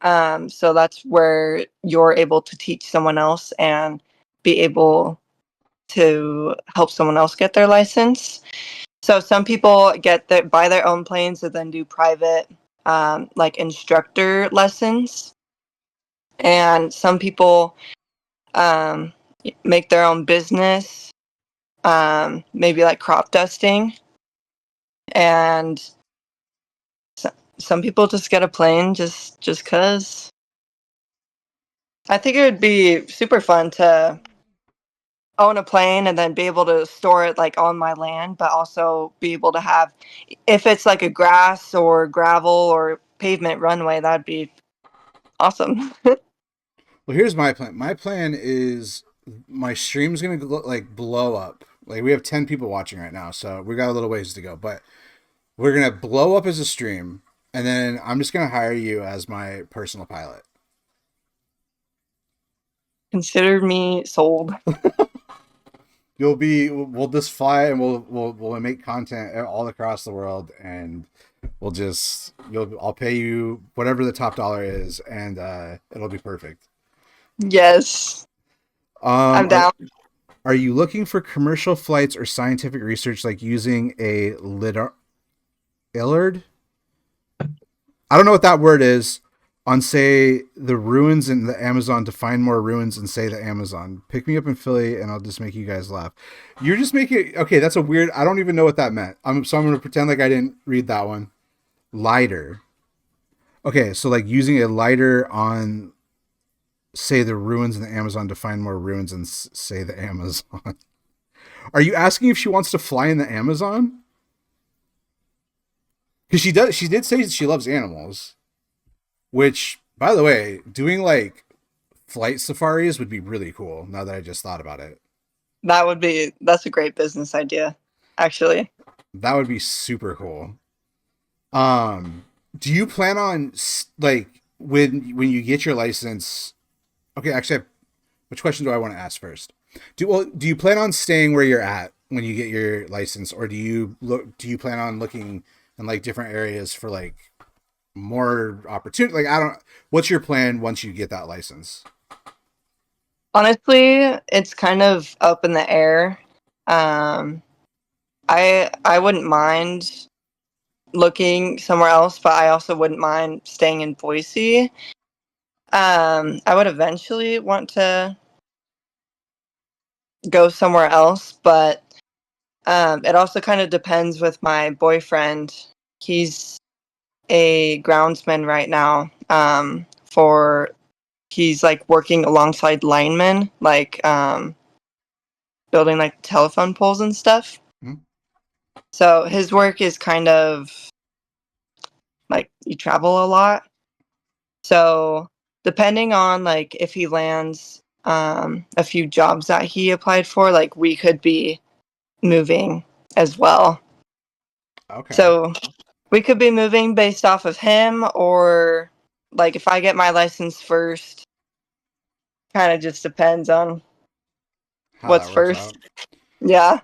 So that's where you're able to teach someone else and be able to help someone else get their license. So some people buy their own planes and then do private like instructor lessons, and some people um, make their own business, maybe like crop dusting, and some people just get a plane just cause. I think it would be super fun to own a plane and then be able to store it like on my land, but also be able to have, if it's like a grass or gravel or pavement runway, that'd be awesome. Well, here's my plan. My plan is my stream's going to like blow up. Like we have 10 people watching right now, so we got a little ways to go, but we're going to blow up as a stream and then I'm just going to hire you as my personal pilot. Consider me sold. We'll just fly and we'll make content all across the world and I'll pay you whatever the top dollar is and it'll be perfect. Yes, um I'm are, down. are you looking for commercial flights or scientific research like using a Illard? I don't know what that word is. On say the ruins in the Amazon to find more ruins and say the Amazon. Pick me up in Philly and I'll just make you guys laugh. You're just making okay. That's a weird. I don't even know what that meant. So I'm gonna pretend like I didn't read that one. Lighter. Okay, so like using a lighter on say the ruins in the Amazon to find more ruins and say the Amazon. Are you asking if she wants to fly in the Amazon? Because she does. She did say she loves animals. Which, by the way, doing like flight safaris would be really cool now that I just thought about it. That's a great business idea, actually. That would be super cool. Um, do you plan on like when you get your license? Okay, actually, which question do I want to ask first? Do you plan on staying where you're at when you get your license, or do you plan on looking in like different areas for like more opportunity? Like I don't. What's your plan once you get that license? Honestly, it's kind of up in the air. Um, I wouldn't mind looking somewhere else, but I also wouldn't mind staying in Boise. I would eventually want to go somewhere else, but it also kind of depends with my boyfriend. He's a groundsman right now. For he's like working alongside linemen, like building like telephone poles and stuff. Hmm? So his work is kind of like you travel a lot. So depending on like if he lands a few jobs that he applied for, like we could be moving as well. Okay. So we could be moving based off of him, or like if I get my license first, kind of just depends on How what's that works first. out. Yeah.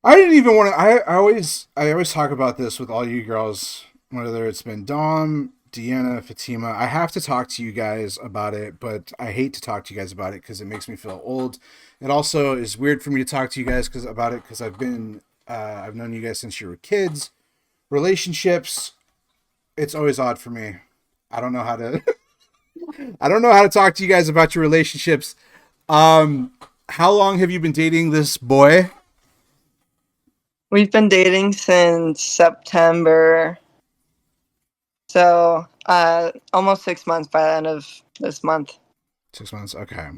I didn't even want to. I always talk about this with all you girls, whether it's been Dom, Deanna, Fatima, I have to talk to you guys about it, but I hate to talk to you guys about it because it makes me feel old. It also is weird for me to talk to you guys because I've known you guys since you were kids. Relationships, it's always odd for me. I don't know how to I don't know how to talk to you guys about your relationships. How long have you been dating this boy? We've been dating since September. So, almost 6 months by the end of this month. 6 months. Okay.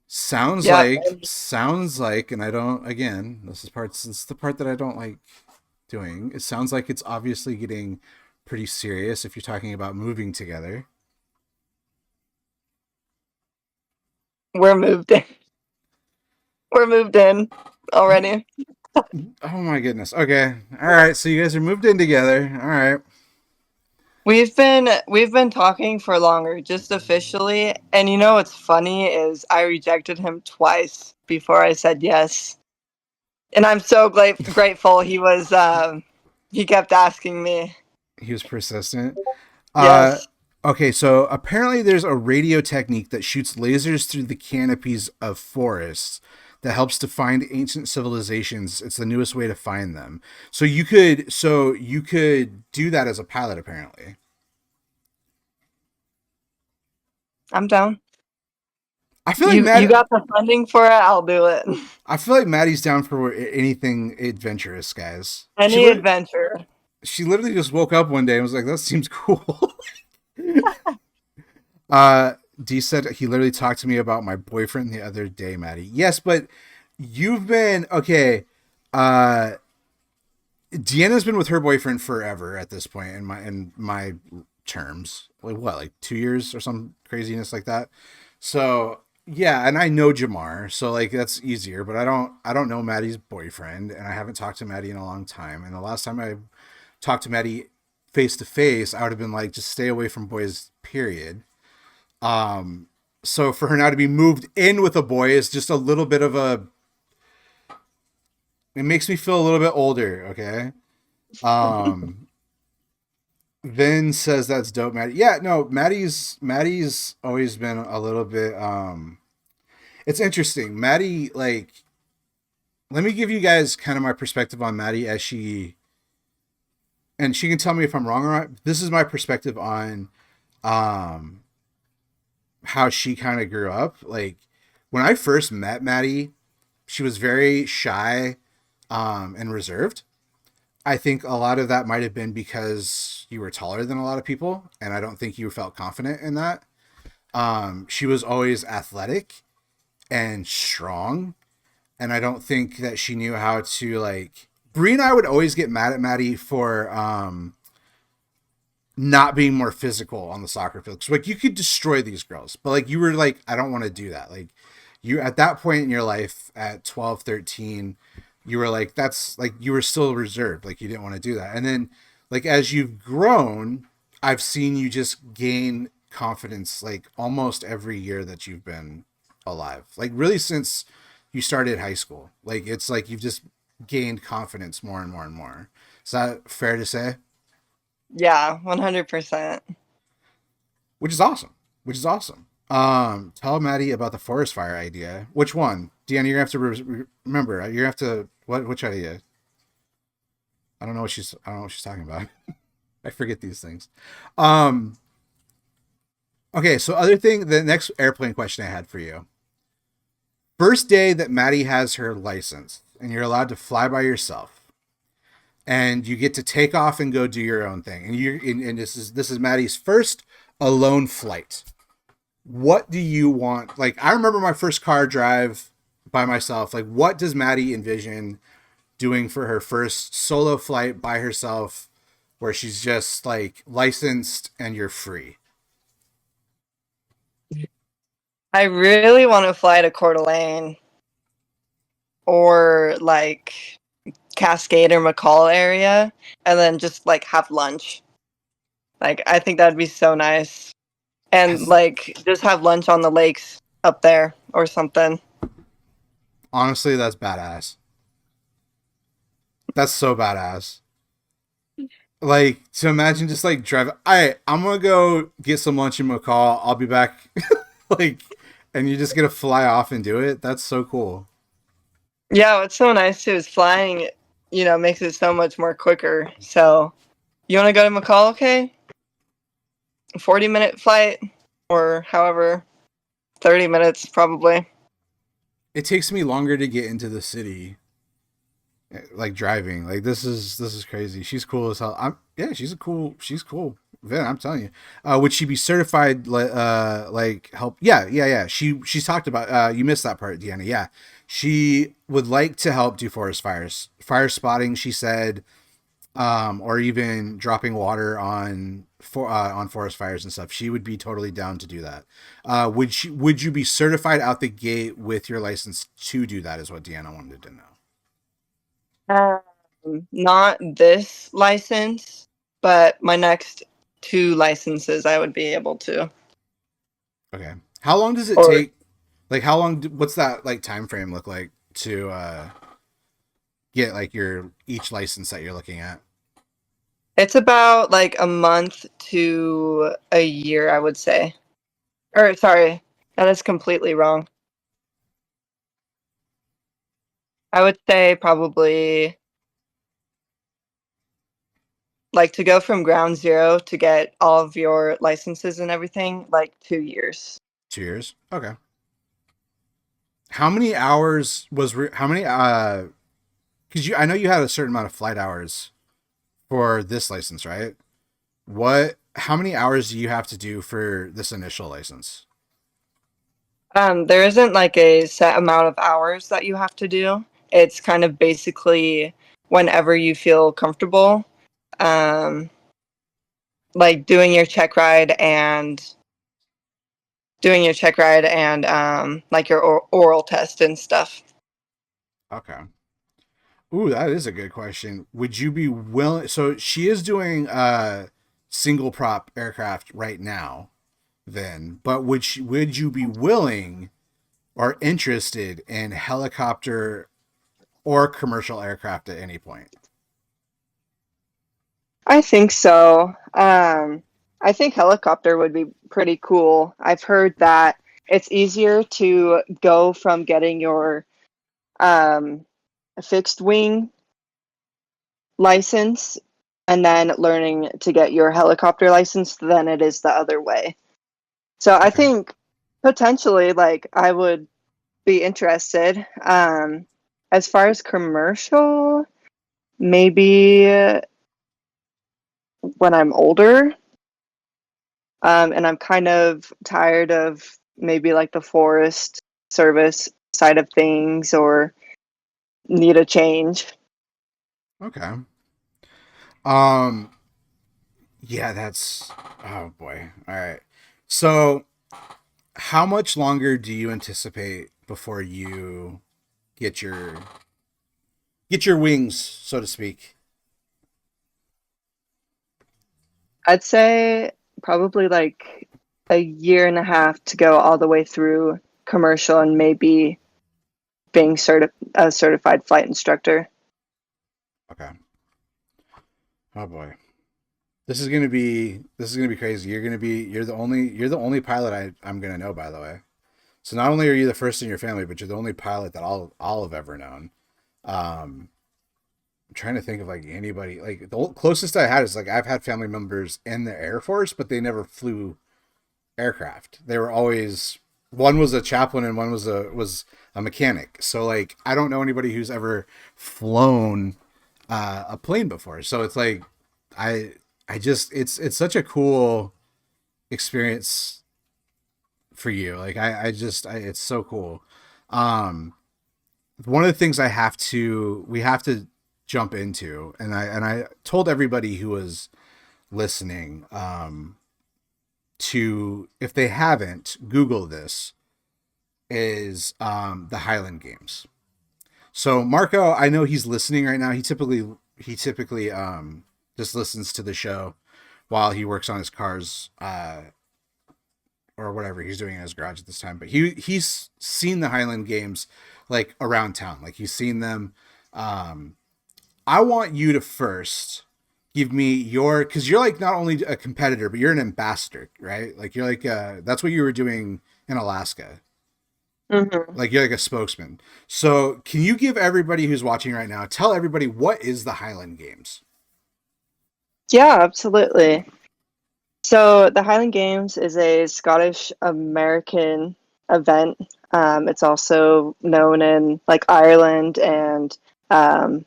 Yep. Sounds like, and I don't. Again, this is the part that I don't like doing. It sounds like it's obviously getting pretty serious if you're talking about moving together. We're moved in. We're moved in already. Oh my goodness. Okay. All right. So you guys are moved in together. All right. We've been talking for longer, just officially. And you know what's funny is I rejected him twice before I said yes. And I'm so grateful he kept asking me. He was persistent. Uh, Yes. okay, so apparently there's a radio technique that shoots lasers through the canopies of forests that helps to find ancient civilizations. It's the newest way to find them. So you could do that as a pilot apparently. I'm down. I feel like You got the funding for it, I'll do it. I feel like Maddie's down for anything adventurous, guys. Any adventure. She literally just woke up one day and was like, "That seems cool." D said he literally talked to me about my boyfriend the other day, Maddie. Yes, but you've been okay. Uh, Deanna's been with her boyfriend forever at this point in my terms. Like what, like 2 years or some craziness like that. So yeah, and I know Jamar, so like that's easier. But I don't know Maddie's boyfriend, and I haven't talked to Maddie in a long time. And the last time I talked to Maddie face to face, I would have been like, just stay away from boys. Period. So for her now to be moved in with a boy is just a little bit of a. It makes me feel a little bit older. Okay. Um, Vin says that's dope, Maddie. Yeah, no, Maddie's always been a little bit. It's interesting, Maddie. Like, let me give you guys kind of my perspective on Maddie as and she can tell me if I'm wrong or not. This is my perspective on, um, how she kind of grew up. Like when I first met Maddie, she was very shy, and reserved. I think a lot of that might have been because you were taller than a lot of people, and I don't think you felt confident in that. She was always athletic and strong, and I don't think that she knew how to like. Bree and I would always get mad at Maddie for not being more physical on the soccer field. Cause like you could destroy these girls, but like you were like, I don't want to do that. Like you at that point in your life at 12, 13, you were like, that's like, you were still reserved. Like you didn't want to do that. And then like, as you've grown, I've seen you just gain confidence, like almost every year that you've been alive, like really since you started high school. Like, it's like, you've just gained confidence more and more and more. Is that fair to say? Yeah, 100%. Which is awesome. Which is awesome. Tell Maddie about the forest fire idea. Which one? Deanna, you're gonna have to remember. You're gonna have to which idea? I don't know what she's talking about. I forget these things. Um, okay, so other thing, the next airplane question I had for you. First day that Maddie has her license and you're allowed to fly by yourself and you get to take off and go do your own thing. And this is Maddie's first alone flight. What do you want? Like, I remember my first car drive by myself. Like, what does Maddie envision doing for her first solo flight by herself where she's just like licensed and you're free? I really want to fly to Coeur d'Alene or like Cascade or McCall area and then just like have lunch. Like, I think that'd be so nice. And That's, like just have lunch on the lakes up there or something. honestly, that's badass. That's so badass. Like to imagine just like driving. I'm gonna go get some lunch in McCall. I'll be back. Like, and you're just gonna fly off and do it. That's so cool. Yeah, what's so nice too is flying, makes it so much more quicker. So, you want to go to McCall, okay? 40-minute flight, or however, 30 minutes probably. It takes me longer to get into the city, like driving. Like this is crazy. She's cool as hell. Yeah, she's cool. Vin, I'm telling you. Would she be certified like help? Yeah. She's talked about you missed that part, Deanna. Yeah. She would like to help do forest fires. Fire spotting, she said, or even dropping water on forest fires and stuff. She would be totally down to do that. Would you be certified out the gate with your license to do that is what Deanna wanted to know. Not this license, but my next two licenses I would be able to. Okay. How long does it Or take? Like how long? What's that like time frame look like to get like your each license that you're looking at? it's about like a month to a year, I would say. Or sorry, that is completely wrong. I would say probably like to go from ground zero to get all of your licenses and everything, like 2 years. 2 years. Okay. How many hours was how many? Because I know you had a certain amount of flight hours for this license, right? What? How many hours do you have to do for this initial license? There isn't like a set amount of hours that you have to do. It's kind of basically whenever you feel comfortable, um, like doing your check ride and like your oral test and stuff. Okay. Ooh, that is a good question. Would you be willing? So she is doing single prop aircraft right now, then, but would you be willing or interested in helicopter or commercial aircraft at any point? I think so. I think helicopter would be pretty cool. I've heard that it's easier to go from getting your um, fixed wing license and then learning to get your helicopter license than it is the other way. So I Okay. think potentially, like, I would be interested. As far as commercial, maybe when I'm older, and I'm kind of tired of maybe like the forest service side of things or need a change. Okay. Um. Yeah, that's. Oh boy. All right. So, how much longer do you anticipate before you get your wings, so to speak? I'd say probably like a year and a half to go all the way through commercial and maybe being a certified flight instructor. Okay. Oh boy. This is gonna be crazy. You're the only pilot I'm gonna know, by the way. So not only are you the first in your family, but you're the only pilot that I'll have ever known. Um, I'm trying to think of like anybody. Like the closest I had is like I've had family members in the Air Force, but they never flew aircraft. They were always one was a chaplain and one was a mechanic. So like I don't know anybody who's ever flown a plane before. So it's like I I just it's such a cool experience for you. Like it's so cool. Um, one of the things we have to jump into, and I told everybody who was listening to if they haven't Google this is the Highland Games. So Marco, I know he's listening right now. He typically just listens to the show while he works on his cars or whatever he's doing in his garage at this time. But he's seen the Highland Games like around town. Like he's seen them. I want you to first give me your, because you're like not only a competitor, but you're an ambassador, right? Like you're like that's what you were doing in Alaska. Hmm. Like you're like a spokesman. So can you give everybody who's watching right now, tell everybody what is the Highland Games? Yeah, absolutely. So the Highland Games is a Scottish American event. It's also known in like Ireland and um,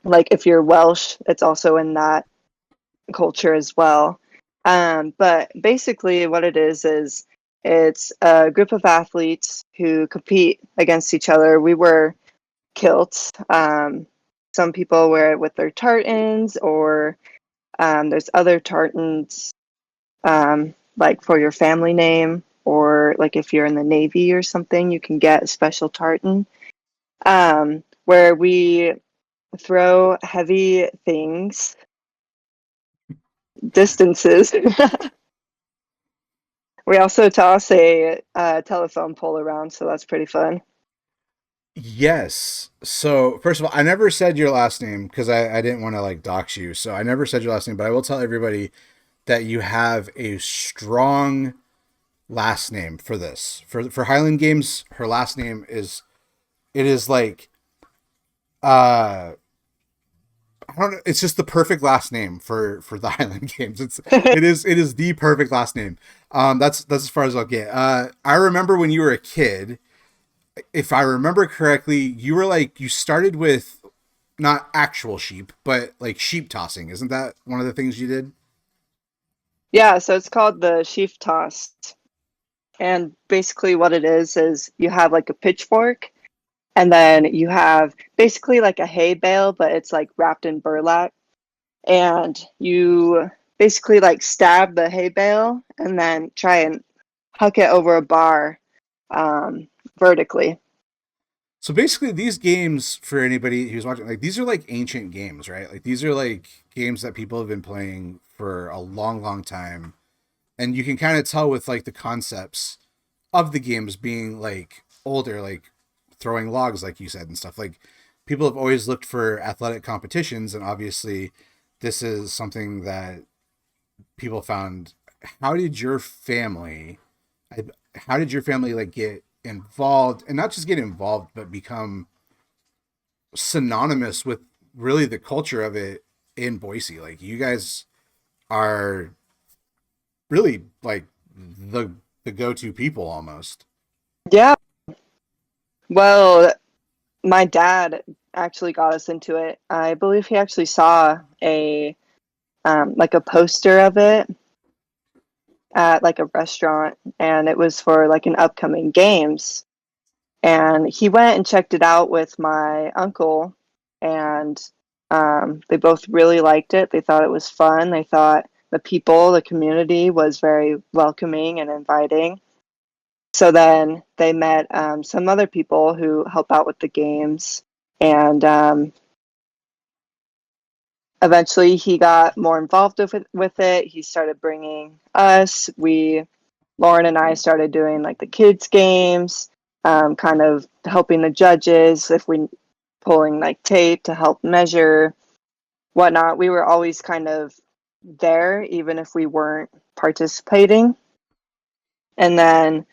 like if you're Welsh, it's also in that culture as well. But basically, what it is it's a group of athletes who compete against each other. We wear kilts. Some people wear it with their tartans, or there's other tartans like for your family name, or like if you're in the Navy or something, you can get a special tartan where we throw heavy things distances. We also toss a telephone pole around, so that's pretty fun. Yes. So first of all, I never said your last name because I didn't want to like dox you. So I never said your last name, but I will tell everybody that you have a strong last name for this. For Highland Games, her last name is, it is like uh I don't know, it's just the perfect last name for the Highland Games. It is the perfect last name. That's as far as I'll get. I remember when you were a kid, if I remember correctly, you were like you started with not actual sheep, but like sheep tossing. Isn't that one of the things you did? Yeah, so it's called the sheaf toss. And basically, what it is you have like a pitchfork, and then you have basically like a hay bale, but it's like wrapped in burlap. And you basically like stab the hay bale and then try and huck it over a bar vertically. So basically, these games for anybody who's watching, like these are like ancient games, right? Like these are like games that people have been playing for a long, long time, and you can kind of tell with like the concepts of the games being like older, like throwing logs, like you said, and stuff. Like people have always looked for athletic competitions, and obviously, this is something that people found. How did your family? How did your family like get involved, and not just get involved, but become synonymous with really the culture of it in Boise? Like you guys are really like the go-to people almost. Yeah. Well, my dad actually got us into it. I believe he actually saw a like a poster of it at like a restaurant, and it was for like an upcoming games. And he went and checked it out with my uncle, and they both really liked it. They thought it was fun. They thought the people, the community was very welcoming and inviting. So then they met some other people who help out with the games, and eventually he got more involved with it. He started bringing us. Lauren and I started doing like the kids games, kind of helping the judges if we pulling like tape to help measure whatnot. We were always kind of there, even if we weren't participating. And then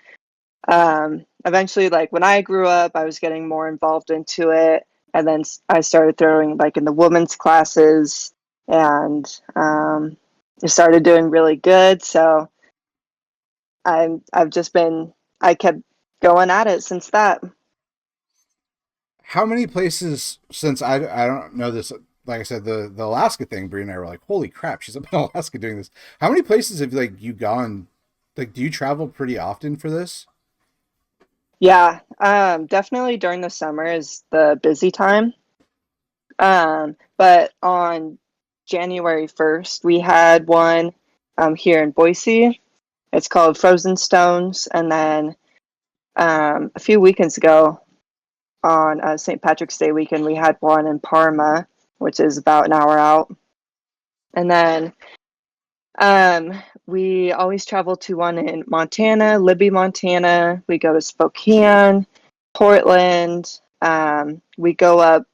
eventually, like when I grew up, I was getting more involved into it. And then I started throwing like in the women's classes, and I started doing really good. So I've just been I kept going at it since that. How many places, since I don't know this, like I said, the Alaska thing, Brie and I were like, holy crap, she's up in Alaska doing this. How many places have like you gone? Like, do you travel pretty often for this? Yeah, definitely during the summer is the busy time. But on January 1st, we had one here in Boise. It's called Frozen Stones. And then a few weekends ago on St. Patrick's Day weekend, we had one in Parma, which is about an hour out. And then we always travel to one in Montana, Libby, Montana. We go to Spokane, Portland. We go up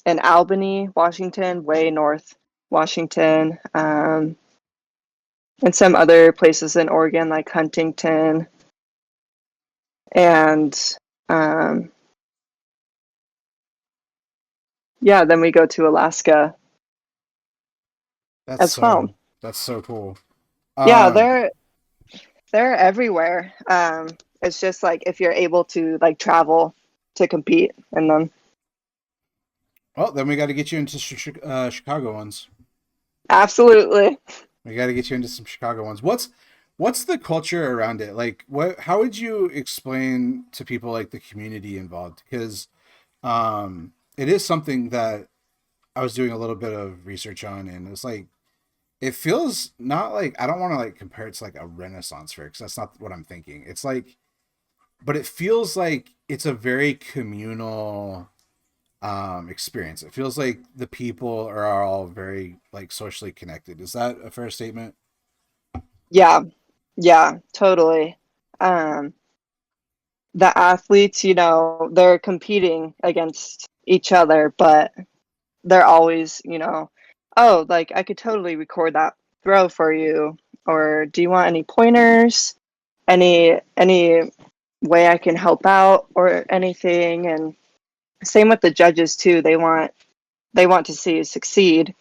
in Albany, Washington, way north. Washington, and some other places in Oregon like Huntington, and yeah, then we go to Alaska That's as well. so cool. Yeah, Um, they're everywhere. It's just like if you're able to like travel to compete in them. well, then we got to get you into Chicago ones. Absolutely. We got to get you into some Chicago ones. What's the culture around it? Like, what? How would you explain to people like the community involved? Because it is something that I was doing a little bit of research on, and it's like it feels not like I don't want to like compare it to like a Renaissance fair because that's not what I'm thinking. It's like, but it feels like it's a very communal experience. It feels like the people are all very like socially connected. Is that a fair statement? Yeah. Yeah, totally. Um, the athletes, they're competing against each other, but they're always, oh, like I could totally record that throw for you, or do you want any pointers? Any way I can help out or anything? And same with the judges too. They want to see you succeed.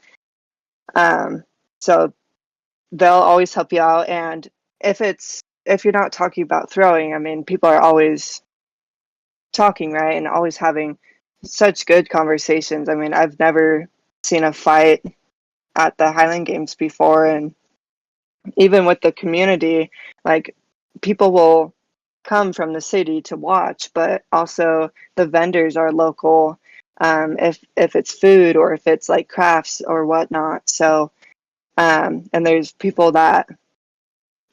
Um, so they'll always help you out. And if you're not talking about throwing, I mean, people are always talking, right? And always having such good conversations. I mean, I've never seen a fight at the Highland Games before. And even with the community, like people will come from the city to watch, but also the vendors are local. If it's food or if it's like crafts or whatnot. So, and there's people that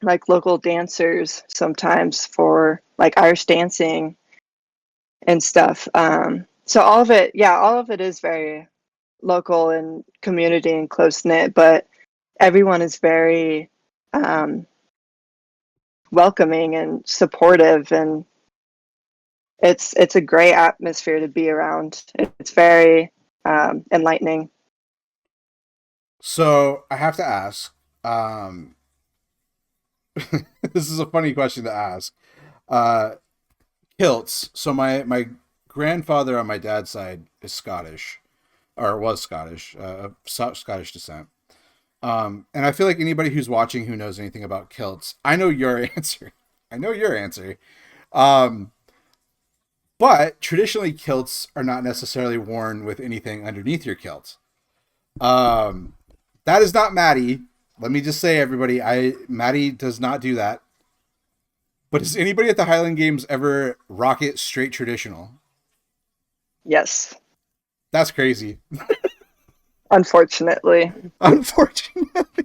like local dancers sometimes for like Irish dancing and stuff. So all of it is very local and community and close knit, but everyone is very um, welcoming and supportive, and it's a great atmosphere to be around. It's very enlightening. So I have to ask. This is a funny question to ask. Uh, Kilts. So my grandfather on my dad's side is Scottish, or was Scottish, Scottish descent. And I feel like anybody who's watching who knows anything about kilts, I know your answer. I know your answer. Um, but traditionally, kilts are not necessarily worn with anything underneath your kilt. Um, that is not Maddie. Let me just say, everybody, Maddie does not do that. But has anybody at the Highland Games ever rock it straight traditional? Yes, That's crazy. unfortunately. Unfortunately.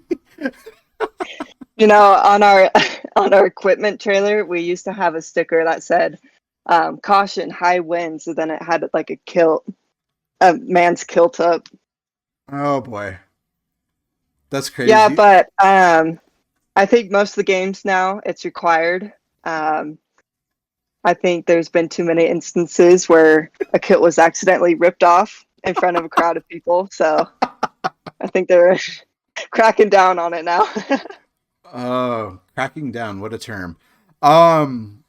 On our on our equipment trailer, we used to have a sticker that said "Caution, high winds," and then it had like a kilt, a man's kilt up. Oh boy. That's Yeah, crazy. but I think most of the games now it's required. Um, I think there's been too many instances where a kilt was accidentally ripped off in front of a crowd of people. So I think they're cracking down on it now. Oh, cracking down. What a term. Um,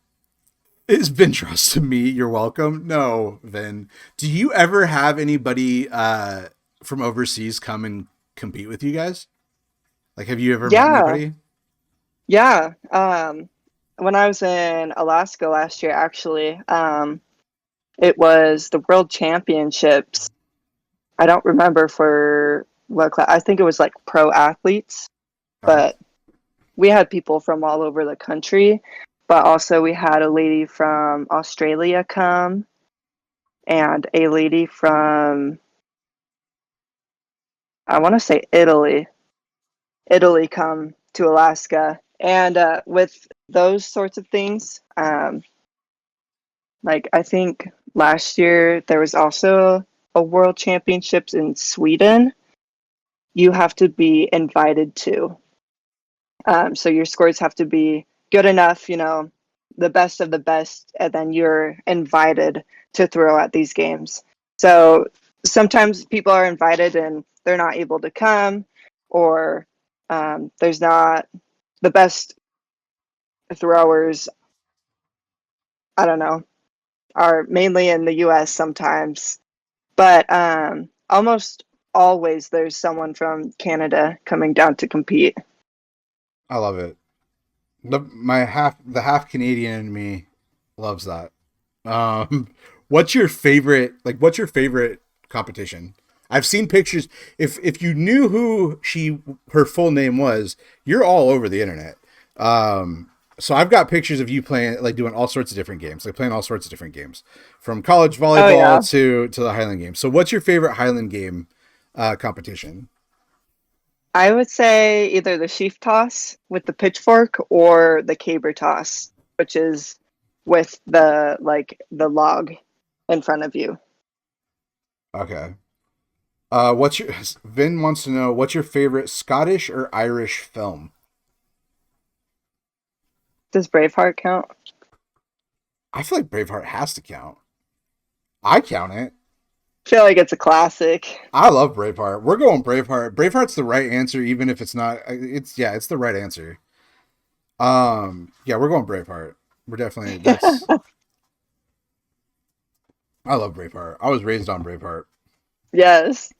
it's Vintros to me. You're welcome. No, Vin. Do you ever have anybody from overseas come and compete with you guys? Like, have you ever met Yeah, anybody? yeah. When I was in Alaska last year, actually, it was the World Championships. I don't remember for what class. I think it was like pro athletes, Okay. but we had people from all over the country. But also, we had a lady from Australia come and a lady from, I want to say Italy come to Alaska. And with those sorts of things, like I think last year there was also a world championships in Sweden. You have to be invited to. So your scores have to be good enough, the best of the best, and then you're invited to throw at these games. So sometimes people are invited and they're not able to come, or there's not the best throwers. I don't know, are mainly in the US sometimes, but almost always there's someone from Canada coming down to compete. I love it. The half Canadian in me loves that. What's your favorite? Like, what's your favorite competition? I've seen pictures. If you knew who her full name was, you're all over the internet. So I've got pictures of you playing, like doing all sorts of different games, like playing all sorts of different games, from college volleyball to the Highland game. So what's your favorite Highland game competition? I would say either the sheaf toss with the pitchfork or the caber toss, which is with the log in front of you. Okay. Vin wants to know, what's your favorite Scottish or Irish film? Does Braveheart count? I feel like Braveheart has to count. I count it. I feel like it's a classic. I love Braveheart. We're going Braveheart. Braveheart's the right answer, even if it's not. It's the right answer. Yeah, we're going Braveheart. We're definitely that's. I love Braveheart. I was raised on Braveheart. Yes.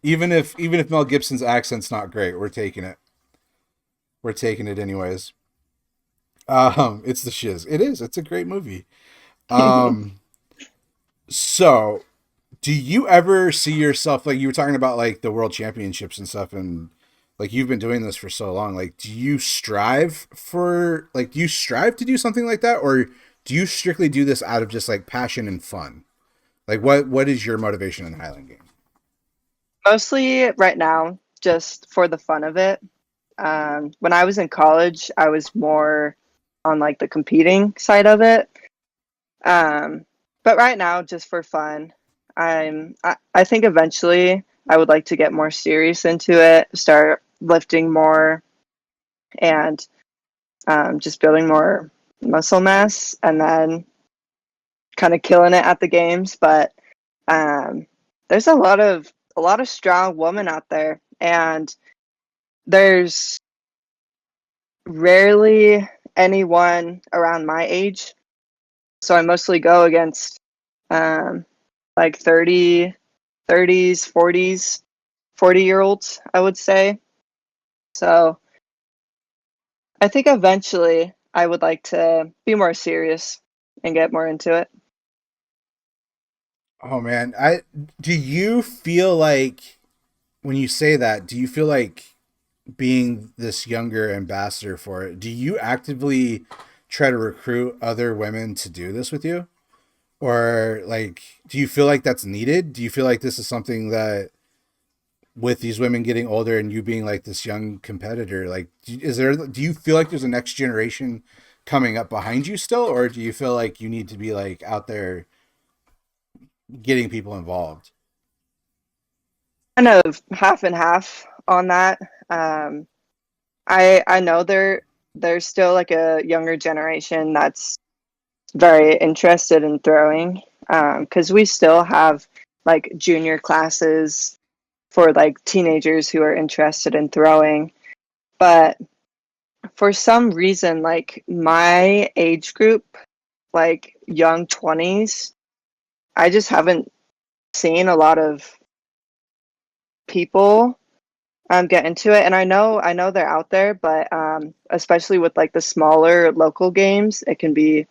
Even if Mel Gibson's accent's not great, we're taking it. We're taking it anyways. It's the shiz. It is. It's a great movie. So, do you ever see yourself, like you were talking about, like the world championships and stuff, and like you've been doing this for so long? Like, do you strive to do something like that, or do you strictly do this out of just like passion and fun? Like, what is your motivation in the Highland game? Mostly right now, just for the fun of it. When I was in college, I was more on like the competing side of it. But right now, just for fun, I think eventually I would like to get more serious into it, start lifting more, and just building more muscle mass, and then kind of killing it at the games. But there's a lot of strong women out there, and there's rarely anyone around my age. So I mostly go against like 30s, 40s, 40-year-olds, I would say. So I think eventually I would like to be more serious and get more into it. Oh man, do you feel like when you say that, do you feel like being this younger ambassador for it, do you actively try to recruit other women to do this with you? Or like, do you feel like that's needed? Do you feel like this is something that with these women getting older and you being like this young competitor, like, do you feel like there's a next generation coming up behind you still? Or do you feel like you need to be like out there getting people involved? Kind of half and half on that. I know there's still like a younger generation that's very interested in throwing, because we still have like junior classes for like teenagers who are interested in throwing. But for some reason, like my age group, like young 20s, I just haven't seen a lot of people get into it. And I know they're out there, but especially with like the smaller local games, it can be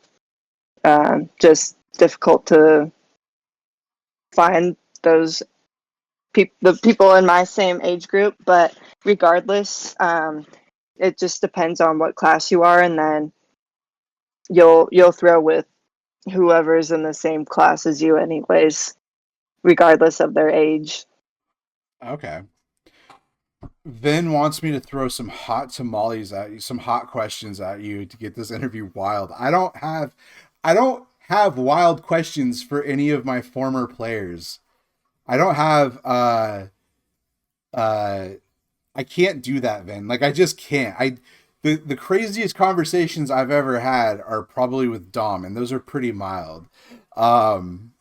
just difficult to find the people in my same age group. But regardless, it just depends on what class you are, and then you'll throw with whoever's in the same class as you anyways, regardless of their age. Okay. Vin wants me to throw some hot tamales at you, some hot questions at you to get this interview wild. I don't have wild questions for any of my former players. I don't have uh I can't do that, Vin. Like I just can't. The craziest conversations I've ever had are probably with Dom, and those are pretty mild. Um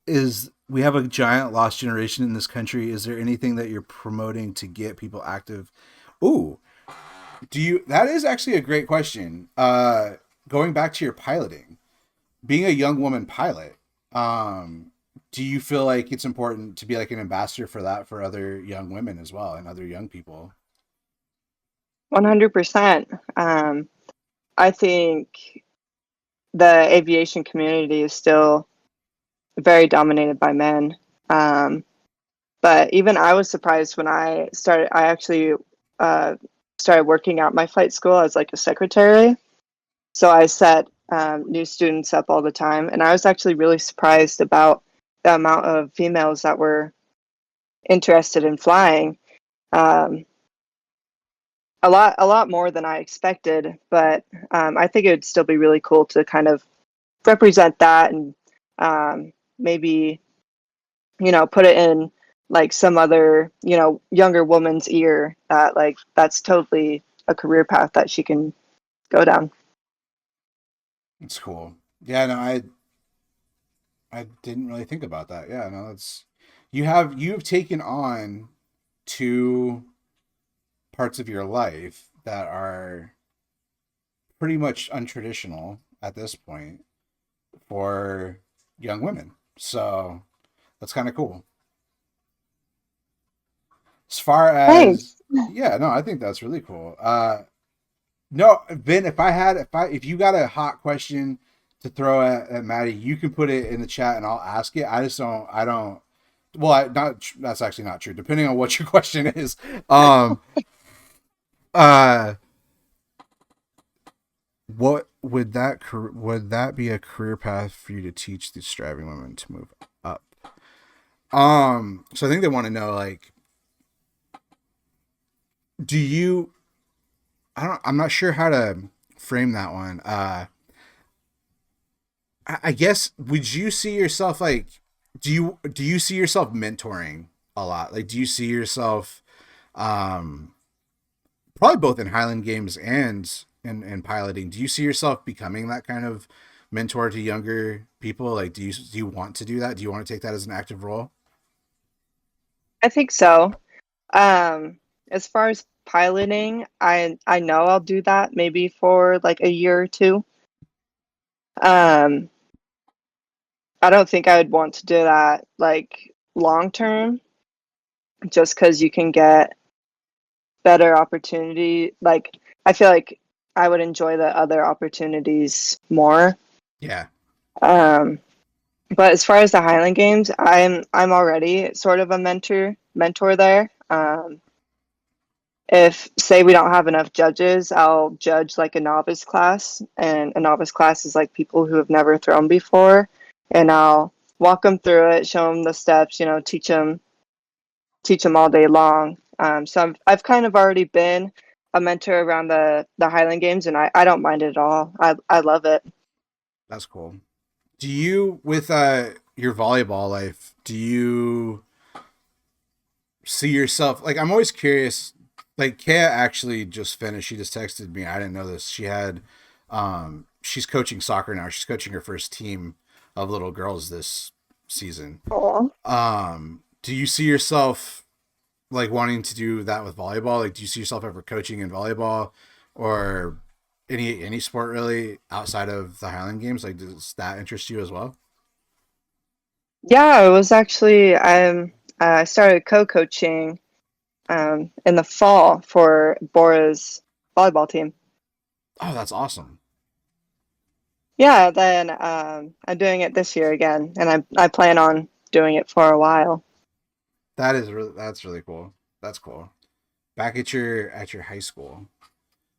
is we have a giant lost generation in this country. Is there anything that you're promoting to get people active? Ooh, do you? That is actually a great question. Going back to your piloting, being a young woman pilot, do you feel like it's important to be like an ambassador for that for other young women as well and other young people? 100%. I think the aviation community is still very dominated by men. But even I was surprised when I started. I actually uh, started working at my flight school as like a secretary. So I set new students up all the time, and I was actually really surprised about the amount of females that were interested in flying. Um, a lot more than I expected, but I think it would still be really cool to kind of represent that and maybe put it in like some other younger woman's ear that like that's totally a career path that she can go down. It's cool. Yeah, no, I didn't really think about that. Yeah, no, that's you've taken on two parts of your life that are pretty much untraditional at this point for young women. So that's kind of cool. As far as Thanks. yeah, no, I think that's really cool. No, Ben, if you got a hot question to throw at Maddie, you can put it in the chat and I'll ask it. I don't. Well, that's actually not true. Depending on what your question is, um, uh, what would that be a career path for you to teach these striving women to move up? So I think they want to know like, do you? I'm not sure how to frame that one. I guess would you see yourself like do you see yourself mentoring a lot? Like do you see yourself um probably both in Highland Games and in piloting, do you see yourself becoming that kind of mentor to younger people? Like do you want to do that? Do you want to take that as an active role? I think so. As far as piloting, I know I'll do that maybe for like a year or two. Um, I don't think I would want to do that like long term, just because you can get better opportunity. Like I feel like I would enjoy the other opportunities more. Yeah. Um, but as far as the Highland Games, I'm already sort of a mentor there. If say we don't have enough judges, I'll judge like a novice class, and a novice class is like people who have never thrown before, and I'll walk them through it, show them the steps, teach them all day long. So I've kind of already been a mentor around the Highland Games, and I don't mind it at all. I love it. That's cool. Do you with your volleyball life, do you see yourself like I'm always curious like Kaya actually just finished, she just texted me, I didn't know this, she had she's coaching soccer now, she's coaching her first team of little girls this season. Aw. Do you see yourself like wanting to do that with volleyball? Like do you see yourself ever coaching in volleyball or any sport really outside of the Highland Games? Like does that interest you as well? Yeah, it was actually I started co-coaching in the fall for Bora's volleyball team. Oh, that's awesome. Yeah, then I'm doing it this year again, and I plan on doing it for a while. That's really cool. That's cool. Back at your high school.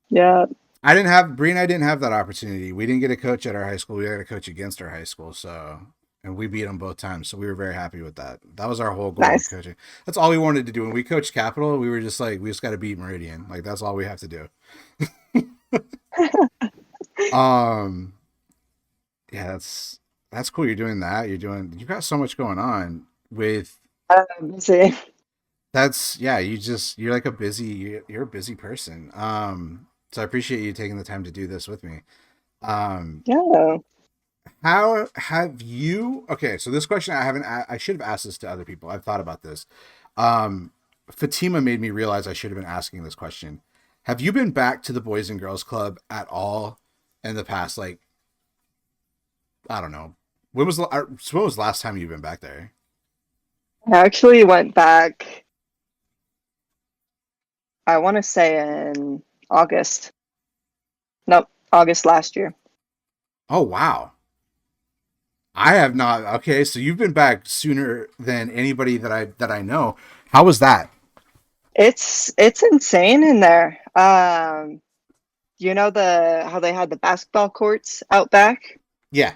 Yeah, I didn't have Bree and I didn't have that opportunity. We didn't get a coach at our high school. We got a coach against our high school. So and we beat them both times. So we were very happy with that. That was our whole goal with nice. coaching. That's all we wanted to do. When we coached Capital, we were just like, we just got to beat Meridian. Like that's all we have to do. Um, yeah, that's cool. You're doing that. You got so much going on with See, that's yeah, you're like you're a busy person. So I appreciate you taking the time to do this with me. Um yeah, How have you? Okay, so this question I haven't. I should have asked this to other people. I've thought about this. Um, Fatima made me realize I should have been asking this question. Have you been back to the Boys and Girls Club at all in the past? Like, I don't know. When was the last time you've been back there? I actually went back, I want to say in August. Nope, August last year. Oh wow, I have not. Okay, so you've been back sooner than anybody that I know. How was that? It's insane in there. You know how they had the basketball courts out back? Yeah.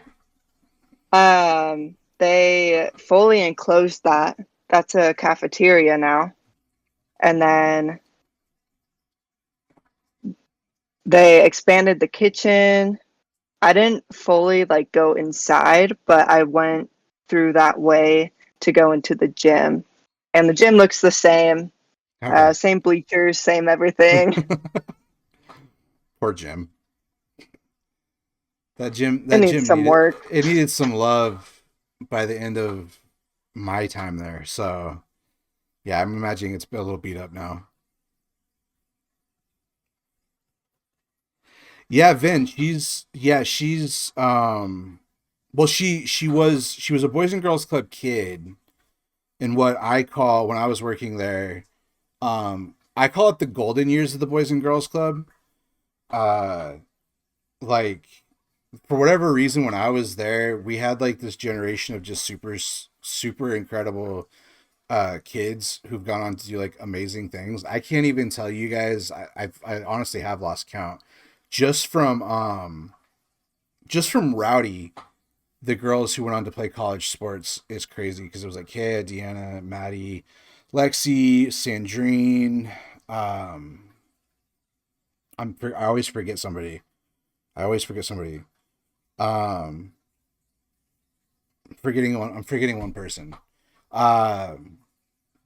They fully enclosed that. That's a cafeteria now. And then they expanded the kitchen. I didn't fully like go inside, but I went through that way to go into the gym. And the gym looks the same. Okay. Same bleachers, same everything. Poor Jim. That gym. It That needs gym some needed. work. It needed some love by the end of my time there. So yeah, I'm imagining it's a little beat up now. Yeah, Vin. She's well, she was a Boys and Girls Club kid in what I call when I was working there. I call it the golden years of the Boys and Girls Club. Uh, like for whatever reason, when I was there, we had like this generation of just super incredible kids who've gone on to do like amazing things. I can't even tell you guys. I honestly have lost count just from just from Rowdy. The girls who went on to play college sports is crazy because it was like Kaya, Deanna, Maddie, Lexi, Sandrine. Um, I always forget somebody. I always forget somebody. Um, forgetting one. I'm forgetting one person. Um,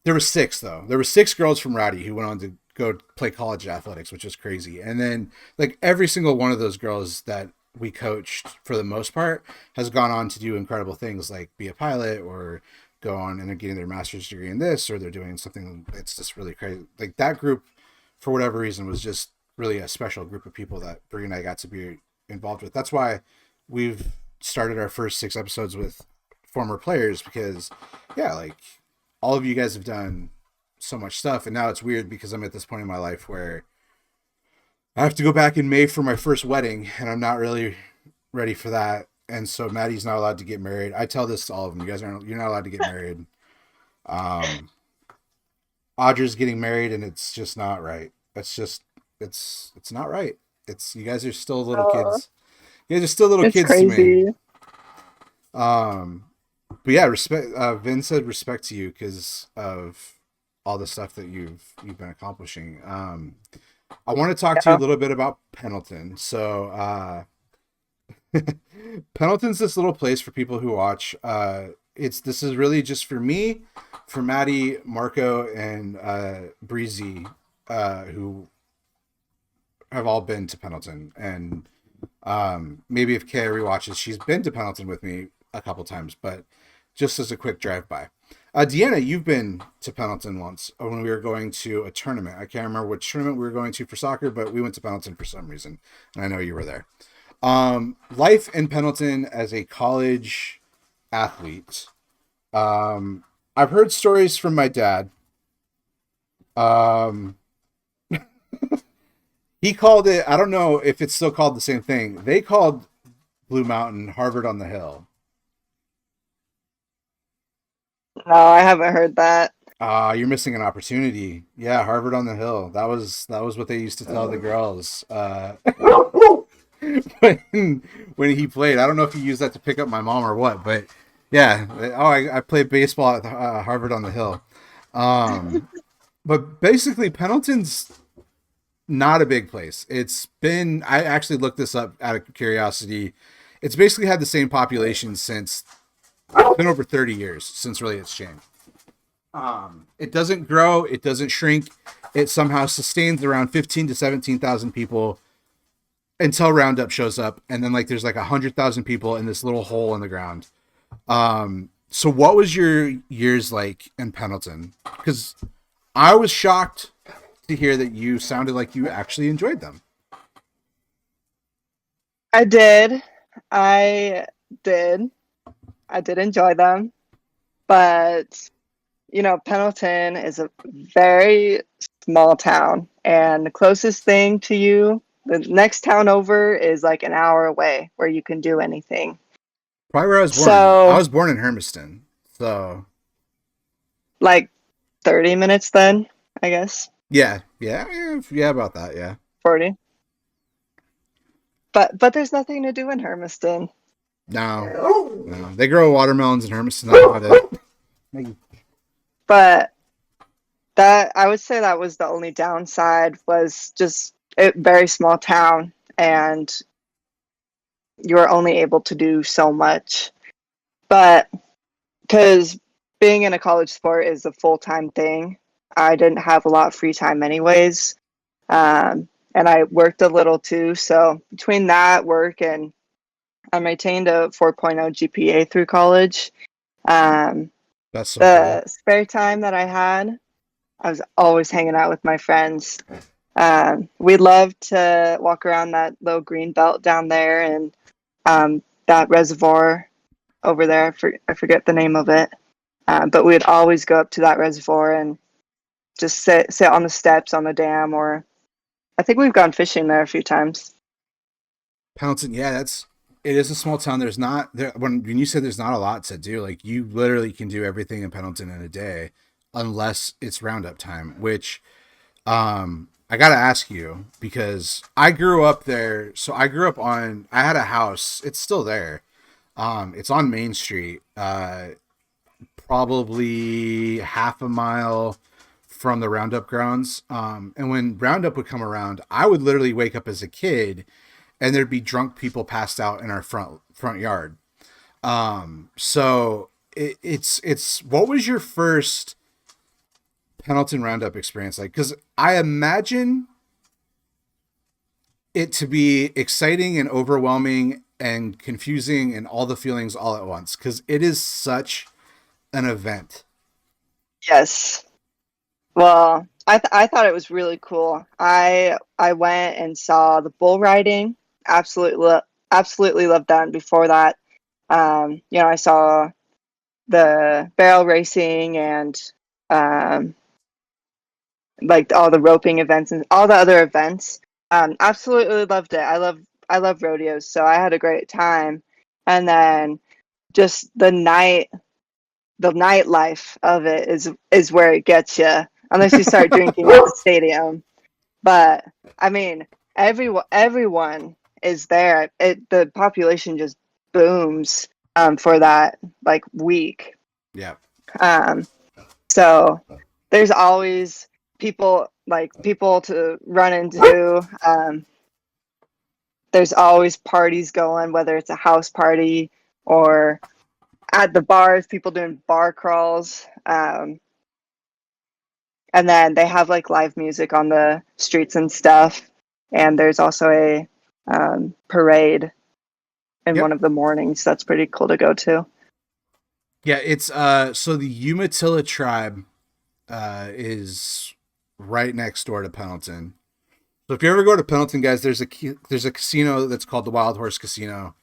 there were six though. There were six girls from Rowdy who went on to go play college athletics, which is crazy. And then like every single one of those girls that we coached for the most part has gone on to do incredible things like be a pilot or go on and they're getting their master's degree in this or they're doing something that's just really crazy. Like that group, for whatever reason, was just really a special group of people that Brie and I got to be involved with. That's why we've started our first six episodes with former players because yeah, like all of you guys have done so much stuff and now it's weird because I'm at this point in my life where I have to go back in May for my first wedding and I'm not really ready for that. And so Maddie's not allowed to get married. I tell this to all of them. You're not allowed to get married. Um Audra's getting married and it's just not right. It's not right. It's you guys are still little Oh, kids. You guys are still little it's kids to me. crazy. Um but yeah, respect Vin said respect to you because of all the stuff that you've been accomplishing. I want to talk to you a Yeah. little bit about Pendleton. So Pendleton's this little place for people who watch. This is really just for me, for Maddie, Marco, and Breezy, who have all been to Pendleton. And maybe if Kay rewatches, she's been to Pendleton with me a couple times, but just as a quick drive by. Deanna, you've been to Pendleton once when we were going to a tournament. I can't remember which tournament we were going to for soccer, but we went to Pendleton for some reason, and I know you were there. Life in Pendleton as a college athlete. I've heard stories from my dad. Um, he called it, I don't know if it's still called the same thing. They called Blue Mountain Harvard on the Hill. No, I haven't heard that. You're missing an opportunity. Yeah, Harvard on the Hill. That was what they used to tell the girls. When he played. I don't know if he used that to pick up my mom or what, but yeah. Oh, I played baseball at Harvard on the Hill. But basically, Pendleton's not a big place. I actually looked this up out of curiosity. It's basically had the same population since, it's been over 30 years since really it's changed. It doesn't grow, it doesn't shrink. It somehow sustains around 15 to 17,000 people until Roundup shows up, and then like there's like 100,000 people in this little hole in the ground. So what was your years like in Pendleton? Because I was shocked to hear that you sounded like you actually enjoyed them. I did. I did. I did enjoy them. But, Pendleton is a very small town. And the closest thing to you, the next town over, is like an hour away where you can do anything. Probably where I was born. I So, was born in Hermiston. So like 30 minutes then, I guess. yeah, about that, yeah. 40. But there's nothing to do in Hermiston. No, they grow watermelons in Hermiston. That's about it. But that I would say that was the only downside, was just a very small town, and you were only able to do so much. But because being in a college sport is a full-time thing, I didn't have a lot of free time anyways. And I worked a little too. So between that work and I maintained a 4.0 GPA through college. That's so The cool. spare time that I had, I was always hanging out with my friends. We loved to walk around that little green belt down there, and that reservoir over there. I forget the name of it. But we'd always go up to that reservoir and just sit on the steps on the dam, or I think we've gone fishing there a few times. Pendleton, yeah, it is a small town. There's not there when you said there's not a lot to do, like you literally can do everything in Pendleton in a day, unless it's roundup time. Which, I gotta ask you because I grew up there. So I grew up on. I had a house. It's still there. It's on Main Street. Probably half a mile from the Roundup grounds. And when Roundup would come around, I would literally wake up as a kid and there'd be drunk people passed out in our front yard. So it's what was your first Pendleton Roundup experience like? Because I imagine it to be exciting and overwhelming and confusing and all the feelings all at once. Because it is such an event. Yes. Well, I thought it was really cool. I went and saw the bull riding. Absolutely loved that. And before that, I saw the barrel racing and um, like all the roping events and all the other events. Absolutely loved it. I love rodeos, so I had a great time. And then just the nightlife of it is where it gets you, unless you start drinking at the stadium. But I mean, everyone is there. The population just booms for that like week. Yeah. Um, so there's always people to run into. There's always parties going, whether it's a house party or at the bars, people doing bar crawls. And then they have like live music on the streets and stuff. And there's also a parade in one Yep. of the mornings. That's pretty cool to go to. Yeah, it's so the Umatilla tribe is right next door to Pendleton. So if you ever go to Pendleton, guys, there's a casino that's called the Wild Horse Casino,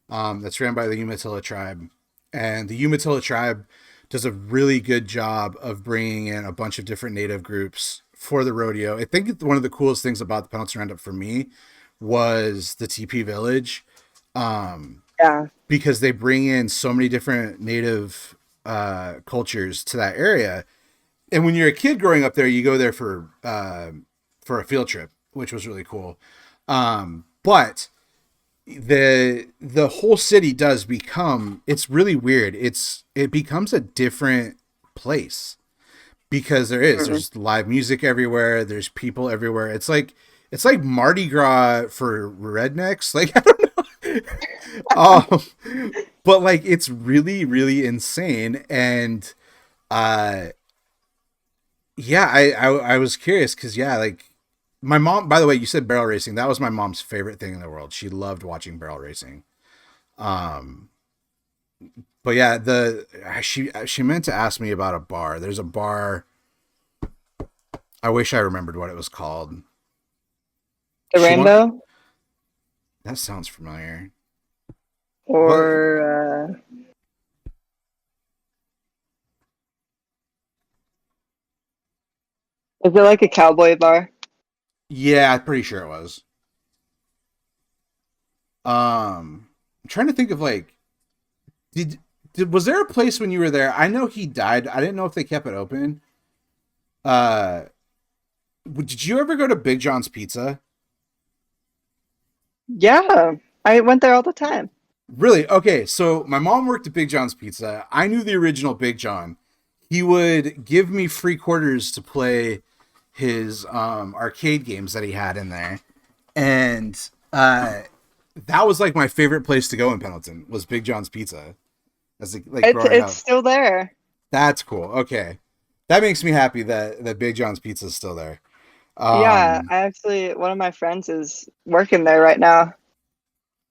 that's ran by the Umatilla tribe, and the Umatilla tribe does a really good job of bringing in a bunch of different native groups for the rodeo. I think one of the coolest things about the Pendleton Roundup for me was the TP Village, Yeah. because they bring in so many different native cultures to that area. And when you're a kid growing up there, you go there for a field trip, which was really cool. But the whole city does become, it's really weird. It becomes a different place because there's live music everywhere. There's people everywhere. It's like Mardi Gras for rednecks. Like, I don't know. But like, it's really, really insane. And, yeah, I was curious. Cause yeah, like My mom, by the way, you said barrel racing. That was my mom's favorite thing in the world. She loved watching barrel racing. Um, but yeah, she meant to ask me about a bar. There's a bar. I wish I remembered what it was called. The She want Rainbow that sounds familiar. What? or is it like a cowboy bar? Yeah, I'm pretty sure it was. I'm trying to think of like did was there a place when you were there? I know he died. I didn't know if they kept it open. Uh, did you ever go to Big John's Pizza? Yeah, I went there all the time. Really? Okay, so my mom worked at Big John's Pizza. I knew the original Big John. He would give me free quarters to play his arcade games that he had in there. And that was like my favorite place to go in Pendleton was Big John's Pizza. As like growing It's up. still there. That's cool. Okay. That makes me happy that Big John's Pizza is still there. Yeah, Um I actually one of my friends is working there right now.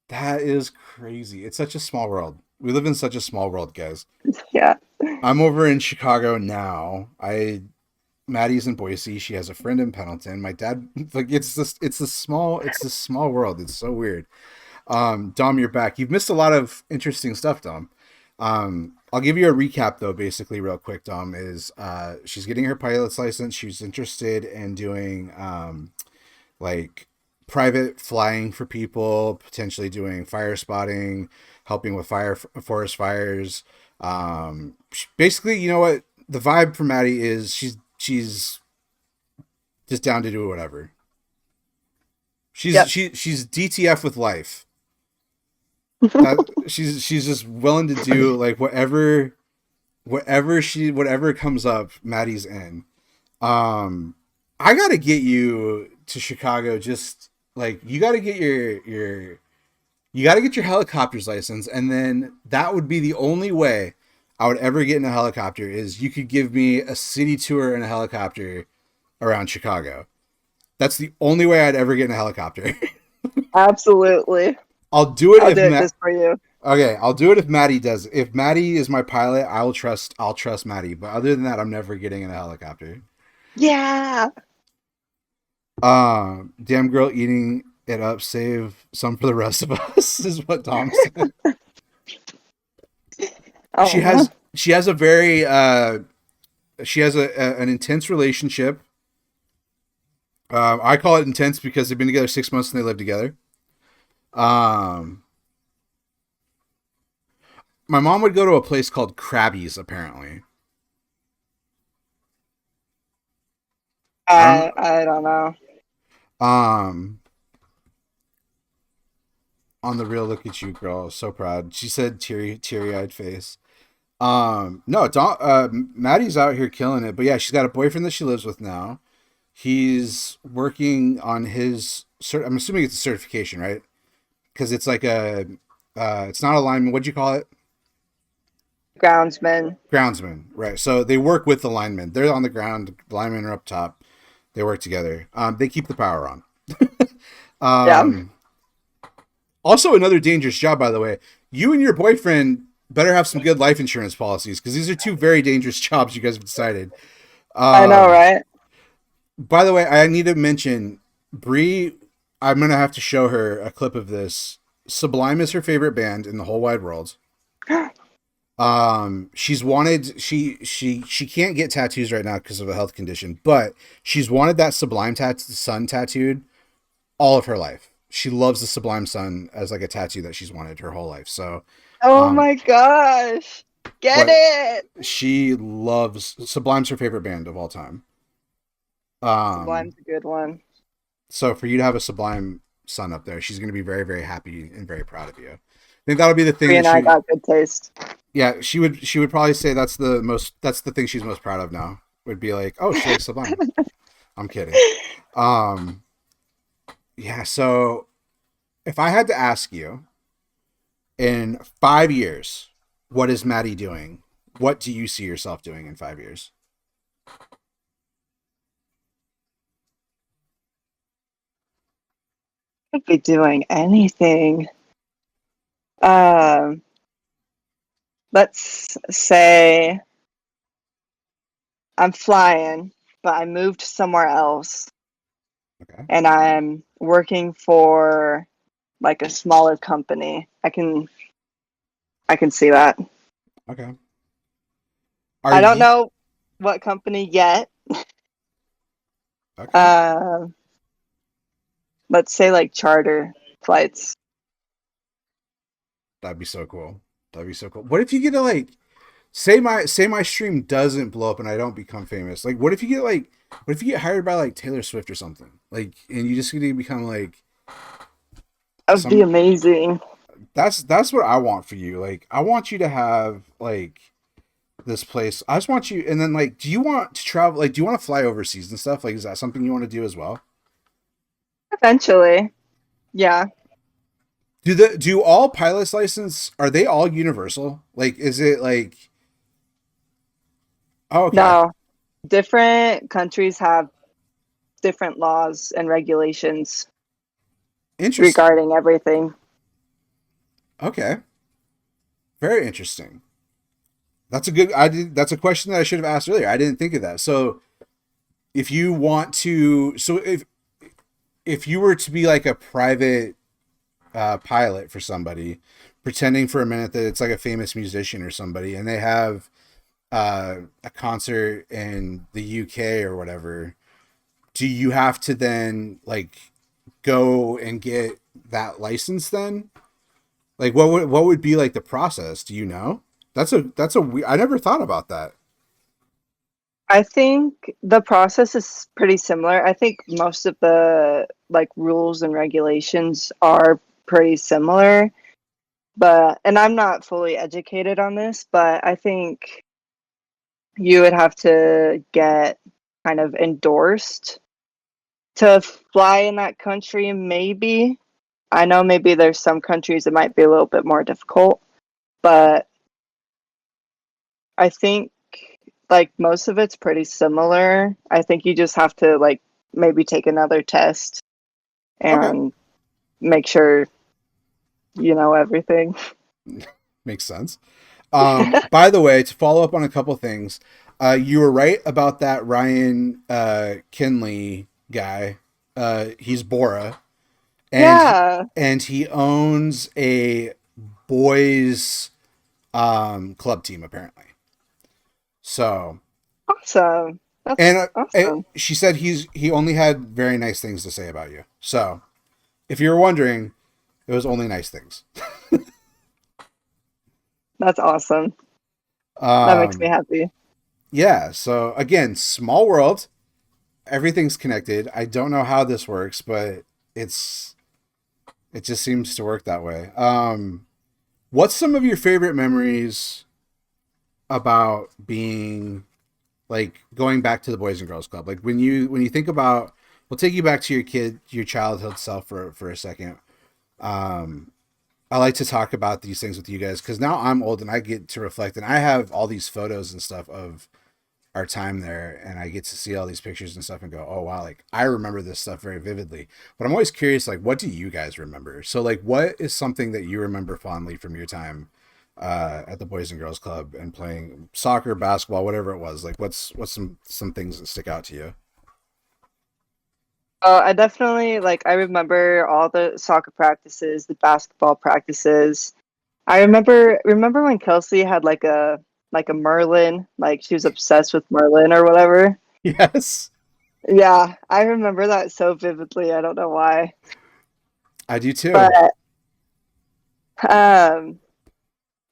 that is crazy. It's such a small world. We live in such a small world, guys. Yeah. I'm over in Chicago now. Maddie's in Boise. She has a friend in Pendleton. My dad, like, it's this small world. It's so weird. Dom, you're back. You've missed a lot of interesting stuff, Dom. I'll give you a recap though, basically real quick. Dom is, she's getting her pilot's license. She's interested in doing, like private flying for people, potentially doing fire spotting, helping with forest fires. Basically, you know what the vibe from Maddie is she's just down to do whatever. Yep. She's DTF with life. That she's just willing to do like whatever comes up. Maddie's in. I gotta get you to Chicago. Just like you gotta get you gotta get your helicopter's license, and then that would be the only way I would ever get in a helicopter is you could give me a city tour in a helicopter around Chicago. That's the only way I'd ever get in a helicopter. Absolutely. I'll do it I'll if do it just for you. Okay, I'll do it if Maddie does. If Maddie is my pilot, I'll trust Maddie. But other than that, I'm never getting in a helicopter. Yeah. Damn girl eating it up, save some for the rest of us is what Tom said. She Oh, has a very an intense relationship. I call it intense because they've been together 6 months and they live together. Um, my mom would go to a place called Krabby's apparently. I don't. I don't know. Um, on the real, look at you, girl. So proud. She said teary eyed face. No, Maddie's out here killing it. But yeah, she's got a boyfriend that she lives with now. He's working on his. I'm assuming it's a certification, right? Because it's like it's not a lineman. What'd you call it? Groundsman. Groundsman, right? So they work with the linemen. They're on the ground. The linemen are up top. They work together. They keep the power on. Yeah. Also, another dangerous job, by the way. You and your boyfriend better have some good life insurance policies because these are two very dangerous jobs you guys have decided. I know, right? By the way, I need to mention Bree. I'm gonna have to show her a clip of this. Sublime is her favorite band in the whole wide world. She's wanted she can't get tattoos right now because of a health condition, but she's wanted that Sublime sun tattooed all of her life. She loves the Sublime Sun as like a tattoo that she's wanted her whole life. So, Oh my gosh. Get but it. she loves Sublime's her favorite band of all time. Sublime's a good one. So for you to have a Sublime Sun up there, she's going to be very, very happy and very proud of you. I think that'll be the thing. Me and I got good taste. Yeah, she would probably say that's the thing she's most proud of now. Would be like, oh, she likes Sublime. I'm kidding. Yeah. So if I had to ask you, in 5 years, what is Maddie doing? What do you see yourself doing in 5 years? Could be doing anything. Um, let's say I'm flying, but I moved somewhere else, Okay. and I'm working for like a smaller company. I can see that. Okay. I Are don't you know what company yet. okay? Um, let's say like charter flights. That'd be so cool. That'd be so cool. What if you get to like say my stream doesn't blow up and I don't become famous? Like, what if you get hired by like Taylor Swift or something? Like, and you just get to become like That would be some. amazing. That's what I want for you. Like, I want you to have like this place. I just want you, and then like, do you want to travel? Like, do you want to fly overseas and stuff? Like, is that something you want to do as well? Eventually. Yeah. Do all pilots license, are they all universal? Like, is it like, oh, okay, No. Different countries have different laws and regulations interesting. regarding everything. Okay, very interesting. That's a question that I should have asked earlier. I didn't think of that. So if you want to, so if you were to be like a private pilot for somebody, pretending for a minute that it's like a famous musician or somebody, and they have a concert in the UK or whatever, do you have to then like go and get that license then? Like what would be like the process? Do you know? I never thought about that. I think the process is pretty similar. I think most of the like rules and regulations are pretty similar, but and I'm not fully educated on this, but I think you would have to get kind of endorsed to fly in that country, maybe. I know maybe there's some countries it might be a little bit more difficult, but I think like most of it's pretty similar. I think you just have to like maybe take another test Okay, and make sure you know everything. makes sense. By the way, to follow up on a couple things, you were right about that Ryan Kinley guy. He's Bora, and Yeah, and he owns a boys club team apparently. So, awesome. and That's awesome. she said he only had very nice things to say about you. So, if you were wondering, it was only nice things. That's awesome. That makes me Um, happy. yeah. So again, small world. Everything's connected. I don't know how this works, but it's it just seems to work that way. What's some of your favorite memories about being like going back to the Boys and Girls Club? Like when you think about, we'll take you back to your childhood self for a second. Um, I like to talk about these things with you guys because now I'm old and I get to reflect, and I have all these photos and stuff of our time there, and I get to see all these pictures and stuff and go, oh wow, like I remember this stuff very vividly. But I'm always curious, like, what do you guys remember? So like, what is something that you remember fondly from your time at the Boys and Girls Club and playing soccer, basketball, whatever it was? Like, what's some things that stick out to you? I definitely like I remember all the soccer practices, the basketball practices. I remember when Kelsey had like a Merlin, like she was obsessed with Merlin or whatever. Yes, Yeah, I remember that so vividly. I don't know why. I do too. But um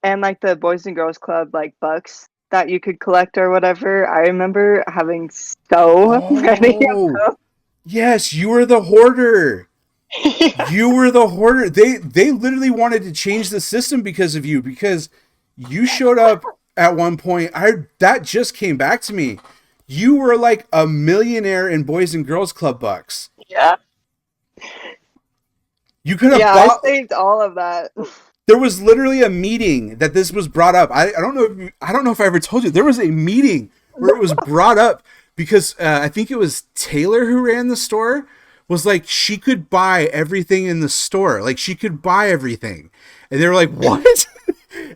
and like the Boys and Girls Club like bucks that you could collect or whatever. I remember having so many Oh, of yes, you were the hoarder. them. You were the hoarder. They literally wanted to change the system because of you, because you showed up at one point. I that just came back to me. You were like a millionaire in Boys and Girls Club bucks. Yeah. You could have Yeah, I bought. saved all of that. There was literally a meeting that this was brought up. I don't know I don't know if I ever told you. There was a meeting where it was brought up because I think it was Taylor who ran the store was like, she could buy everything in the store. Like, she could buy everything. And they were like, what?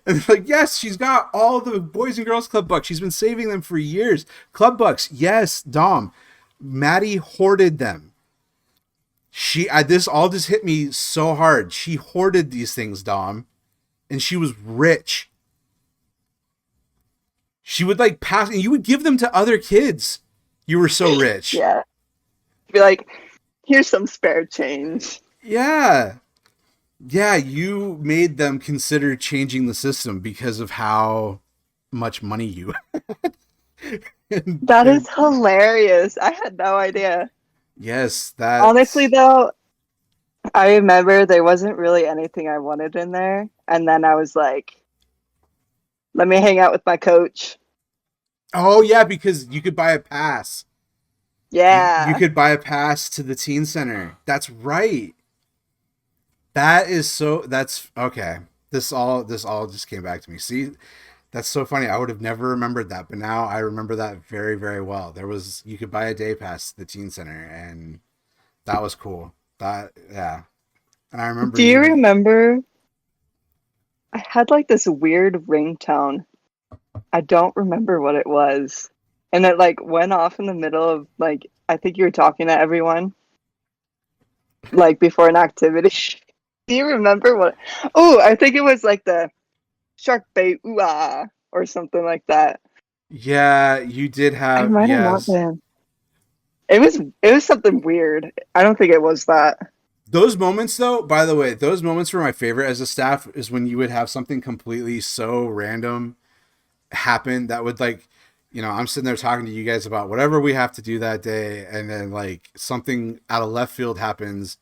And they're like, yes, she's got all the Boys and Girls Club bucks. She's been saving them for years. Club bucks. Yes, Dom. Maddie hoarded them. This all just hit me so hard. She hoarded these things, Dom. And she was rich. She would like pass, and you would give them to other kids. You were so rich. Yeah. Be like, here's some spare change. Yeah. Yeah, you made them consider changing the system because of how much money you had. That is hilarious. I had no idea. Yes, that. Honestly, though, I remember there wasn't really anything I wanted in there. And then I was like, let me hang out with my coach. Oh, yeah, because you could buy a pass. Yeah. You could buy a pass to the teen center. That's right. That's okay. This all just came back to me. See, that's so funny. I would have never remembered that, but now I remember that very, very well. You could buy a day pass to the teen center, and that was cool. Yeah. And I remember. Do you remember? I had like this weird ringtone. I don't remember what it was. And it like went off in the middle of like, I think you were talking to everyone like before an activity. Do you remember what? Oh, I think it was like the shark bait ooh-ah or something like that. Yeah, you did have. I might have not been. It was something weird. I don't think it was that. Those moments, though, by the way, those moments were my favorite as a staff, is when you would have something completely so random happen that would like, I'm sitting there talking to you guys about whatever we have to do that day, and then like something out of left field happens,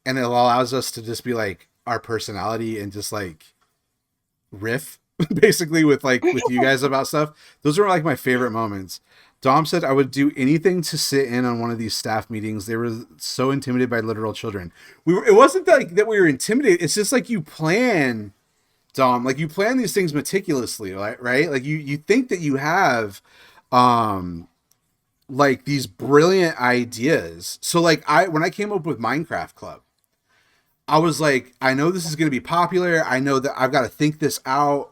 and it allows us to just be like our personality and just like riff basically with you guys about stuff. Those are like my favorite moments. Dom said I would do anything to sit in on one of these staff meetings. They were so intimidated by literal children. It wasn't like that we were intimidated. It's just like you plan, Dom, like you plan these things meticulously, right? Like you think that you have like these brilliant ideas. So like when I came up with Minecraft Club, I was like, I know this is going to be popular. I know that I've got to think this out.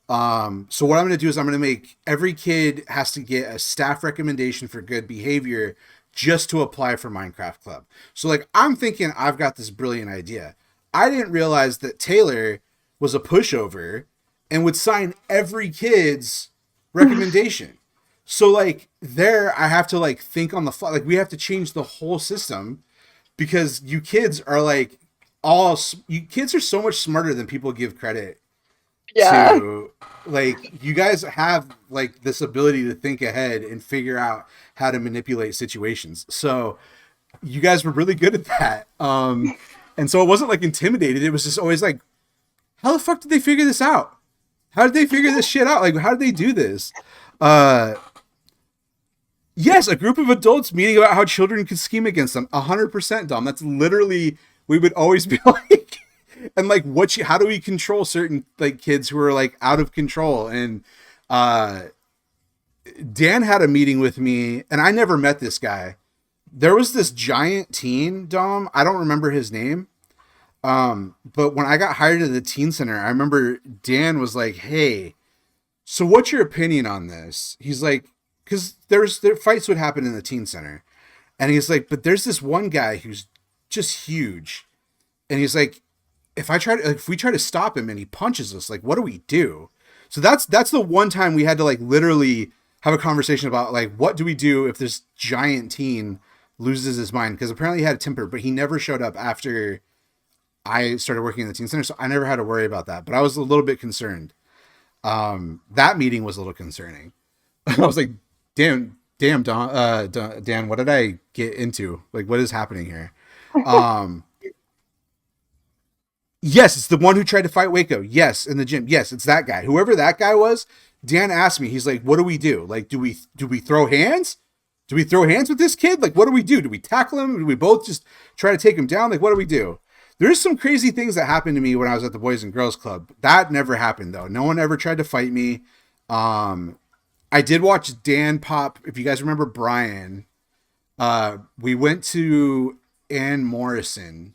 So what I'm going to do is I'm going to make every kid has to get a staff recommendation for good behavior just to apply for Minecraft Club. So like, I'm thinking I've got this brilliant idea. I didn't realize that Taylor was a pushover and would sign every kid's recommendation. So like I have to like think on the fly. Like we have to change the whole system because you kids are like, you kids are so much smarter than people give credit to. Like you guys have like this ability to think ahead and figure out how to manipulate situations. So you guys were really good at that. And so it wasn't like intimidated. It was just always like, how the fuck did they figure this out? How did they figure this shit out? Like, how did they do this? Yes, a group of adults meeting about how children could scheme against them. 100%, Dom. That's literally, we would always be like, and like, how do we control certain like kids who are like out of control? And Dan had a meeting with me, and I never met this guy. There was this giant teen, Dom. I don't remember his name. But when I got hired at the teen center, I remember Dan was like, hey, so what's your opinion on this? He's like, because there fights would happen in the teen center. And he's like, but there's this one guy who's just huge. And he's like, if we try to stop him and he punches us, like, what do we do? So that's the one time we had to like literally have a conversation about like, what do we do if this giant teen loses his mind? Because apparently he had a temper, but he never showed up after I started working in the teen center. So I never had to worry about that, but I was a little bit concerned. That meeting was a little concerning. I was like, damn, Dan, what did I get into? Like, what is happening here? Yes, it's the one who tried to fight Waco. Yes, in the gym. Yes, it's that guy. Whoever that guy was, Dan asked me, he's like, what do we do? Like, do we throw hands? Do we throw hands with this kid? Like, what do we do? Do we tackle him? Do we both just try to take him down? Like, what do we do? There's some crazy things that happened to me when I was at the Boys and Girls Club. That never happened, though. No one ever tried to fight me. I did watch Dan pop. If you guys remember Brian, we went to and Morrison,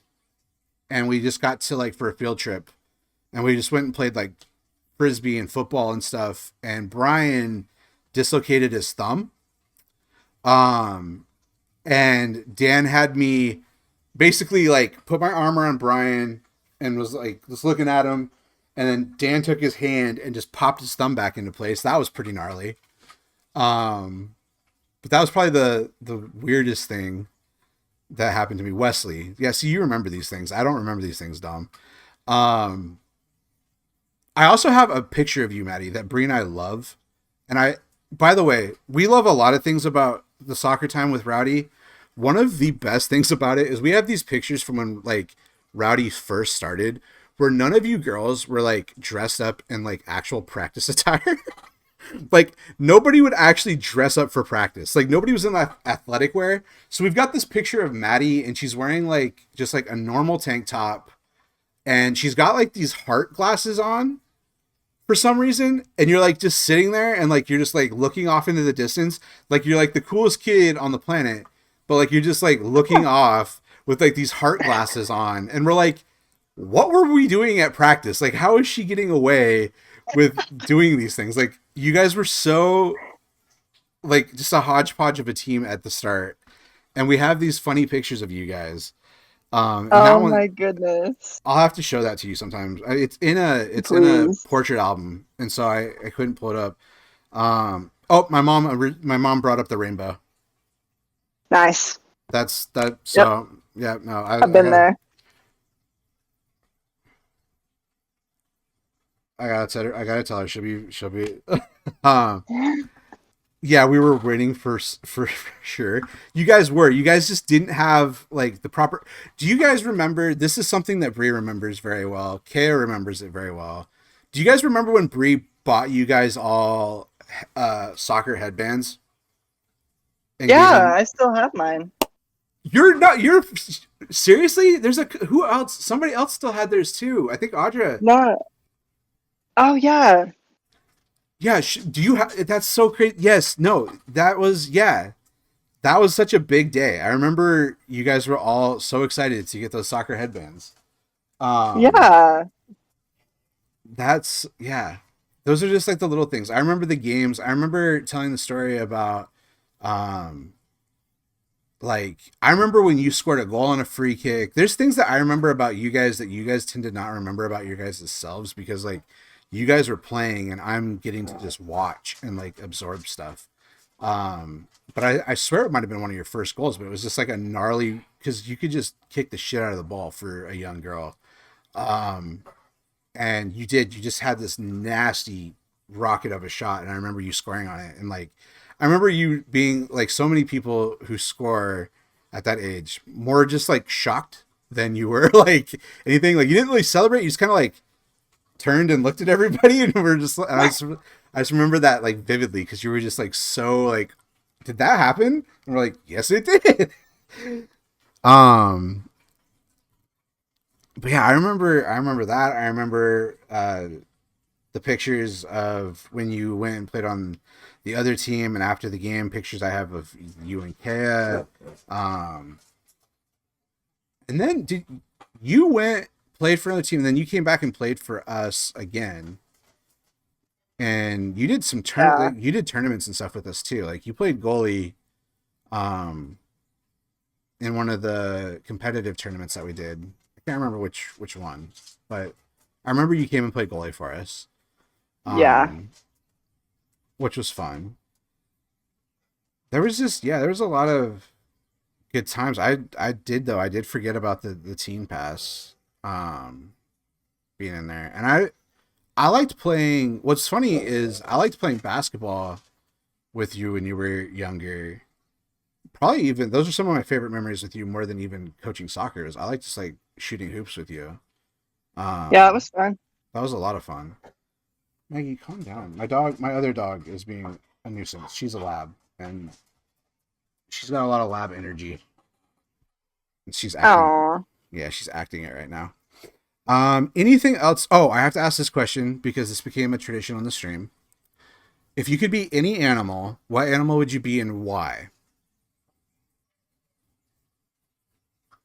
and we just got to like for a field trip, and we just went and played like frisbee and football and stuff. And Brian dislocated his thumb. And Dan had me basically like put my arm around Brian and was like just looking at him, and then Dan took his hand and just popped his thumb back into place. That was pretty gnarly. But that was probably the weirdest thing that happened to me. Wesley, yeah, see, you remember these things. I don't remember these things, Dom. I also have a picture of you, Maddie, that Bree and I love. And by the way, we love a lot of things about the soccer time with Rowdy. One of the best things about it is we have these pictures from when like Rowdy first started, where none of you girls were like dressed up in like actual practice attire. Like nobody would actually dress up for practice. Like nobody was in that athletic wear. So we've got this picture of Maddie, and she's wearing like just like a normal tank top, and she's got like these heart glasses on for some reason, and you're like just sitting there and like you're just like looking off into the distance, like you're like the coolest kid on the planet, but like you're just like looking off with like these heart glasses on, and we're like, what were we doing at practice? Like, how is she getting away with doing these things? Like, you guys were so like just a hodgepodge of a team at the start, and we have these funny pictures of you guys. And that Oh one, my goodness. I'll have to show that to you sometimes. It's in a Please. portrait album, and so I couldn't pull it up. Oh, my mom brought up the rainbow. Nice. That's that. So yeah, no, I've been there. I gotta tell her she'll be. um, yeah, we were waiting for sure. You guys just didn't have like the proper. Do you guys remember? This is something that Bree remembers very well. Kaya remembers it very well. Do you guys remember when Bree bought you guys all soccer headbands? Yeah, I still have mine. You're seriously? There's who else? Somebody else still had theirs too. I think Audra. No. Oh yeah. Yeah, do you have? That's so crazy. Yes, no, that was such a big day. I remember you guys were all so excited to get those soccer headbands. Yeah. Those are just like the little things. I remember the games. I remember telling the story about, like I remember when you scored a goal on a free kick. There's things that I remember about you guys that you guys tend to not remember about your guys' selves, because like you guys were playing and I'm getting to just watch and like absorb stuff. But I swear it might have been one of your first goals, but it was just like a gnarly, because you could just kick the shit out of the ball for a young girl. And you just had this nasty rocket of a shot, and I remember you scoring on it, and like I remember you being like, so many people who score at that age more just like shocked than you were like anything. Like you didn't really celebrate, you just kind of like turned and looked at everybody, and we're just I just remember that like vividly, because you were just like so like, did that happen? And we're like, yes it did. But yeah, I remember that. I remember the pictures of when you went and played on the other team, and after the game, pictures I have of you and Kaya. And then you played for another team, and then you came back and played for us again. And you did some you did tournaments and stuff with us too. Like you played goalie in one of the competitive tournaments that we did. I can't remember which one, but I remember you came and played goalie for us. Which was fun. There was a lot of good times. I did forget about the team pass being in there. And I liked playing. What's funny is I liked playing basketball with you when you were younger. Probably even those are some of my favorite memories with you, more than even coaching soccer. I like just like shooting hoops with you. Yeah, it was fun. That was a lot of fun. Maggie, calm down. My other dog is being a nuisance. She's a lab, and she's got a lot of lab energy. And she's acting. Aww. Yeah, she's acting it right now. Anything else? Oh, I have to ask this question because this became a tradition on the stream. If you could be any animal, what animal would you be and why?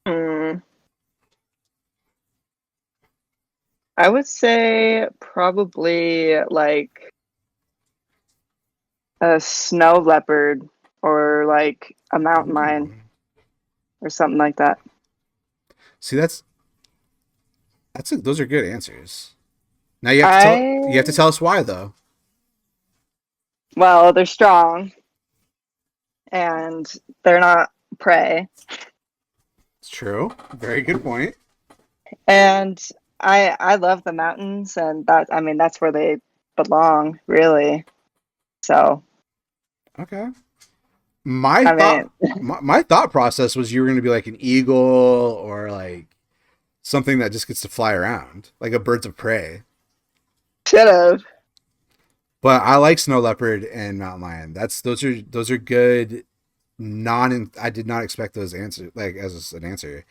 Hmm. I would say probably like a snow leopard or like a mountain lion Ooh. or something like that. See, those are good answers. Now you have to I tell us why though. well, they're strong and they're not prey. It's true. Very good point. And I love the mountains and that I mean that's where they belong, really. So, Okay. My I thought mean, my thought process was you were going to be like an eagle or like something that just gets to fly around, like a birds of prey. should have. But I like snow leopard and mountain lion. Those are good. I did not expect those answers like as an answer.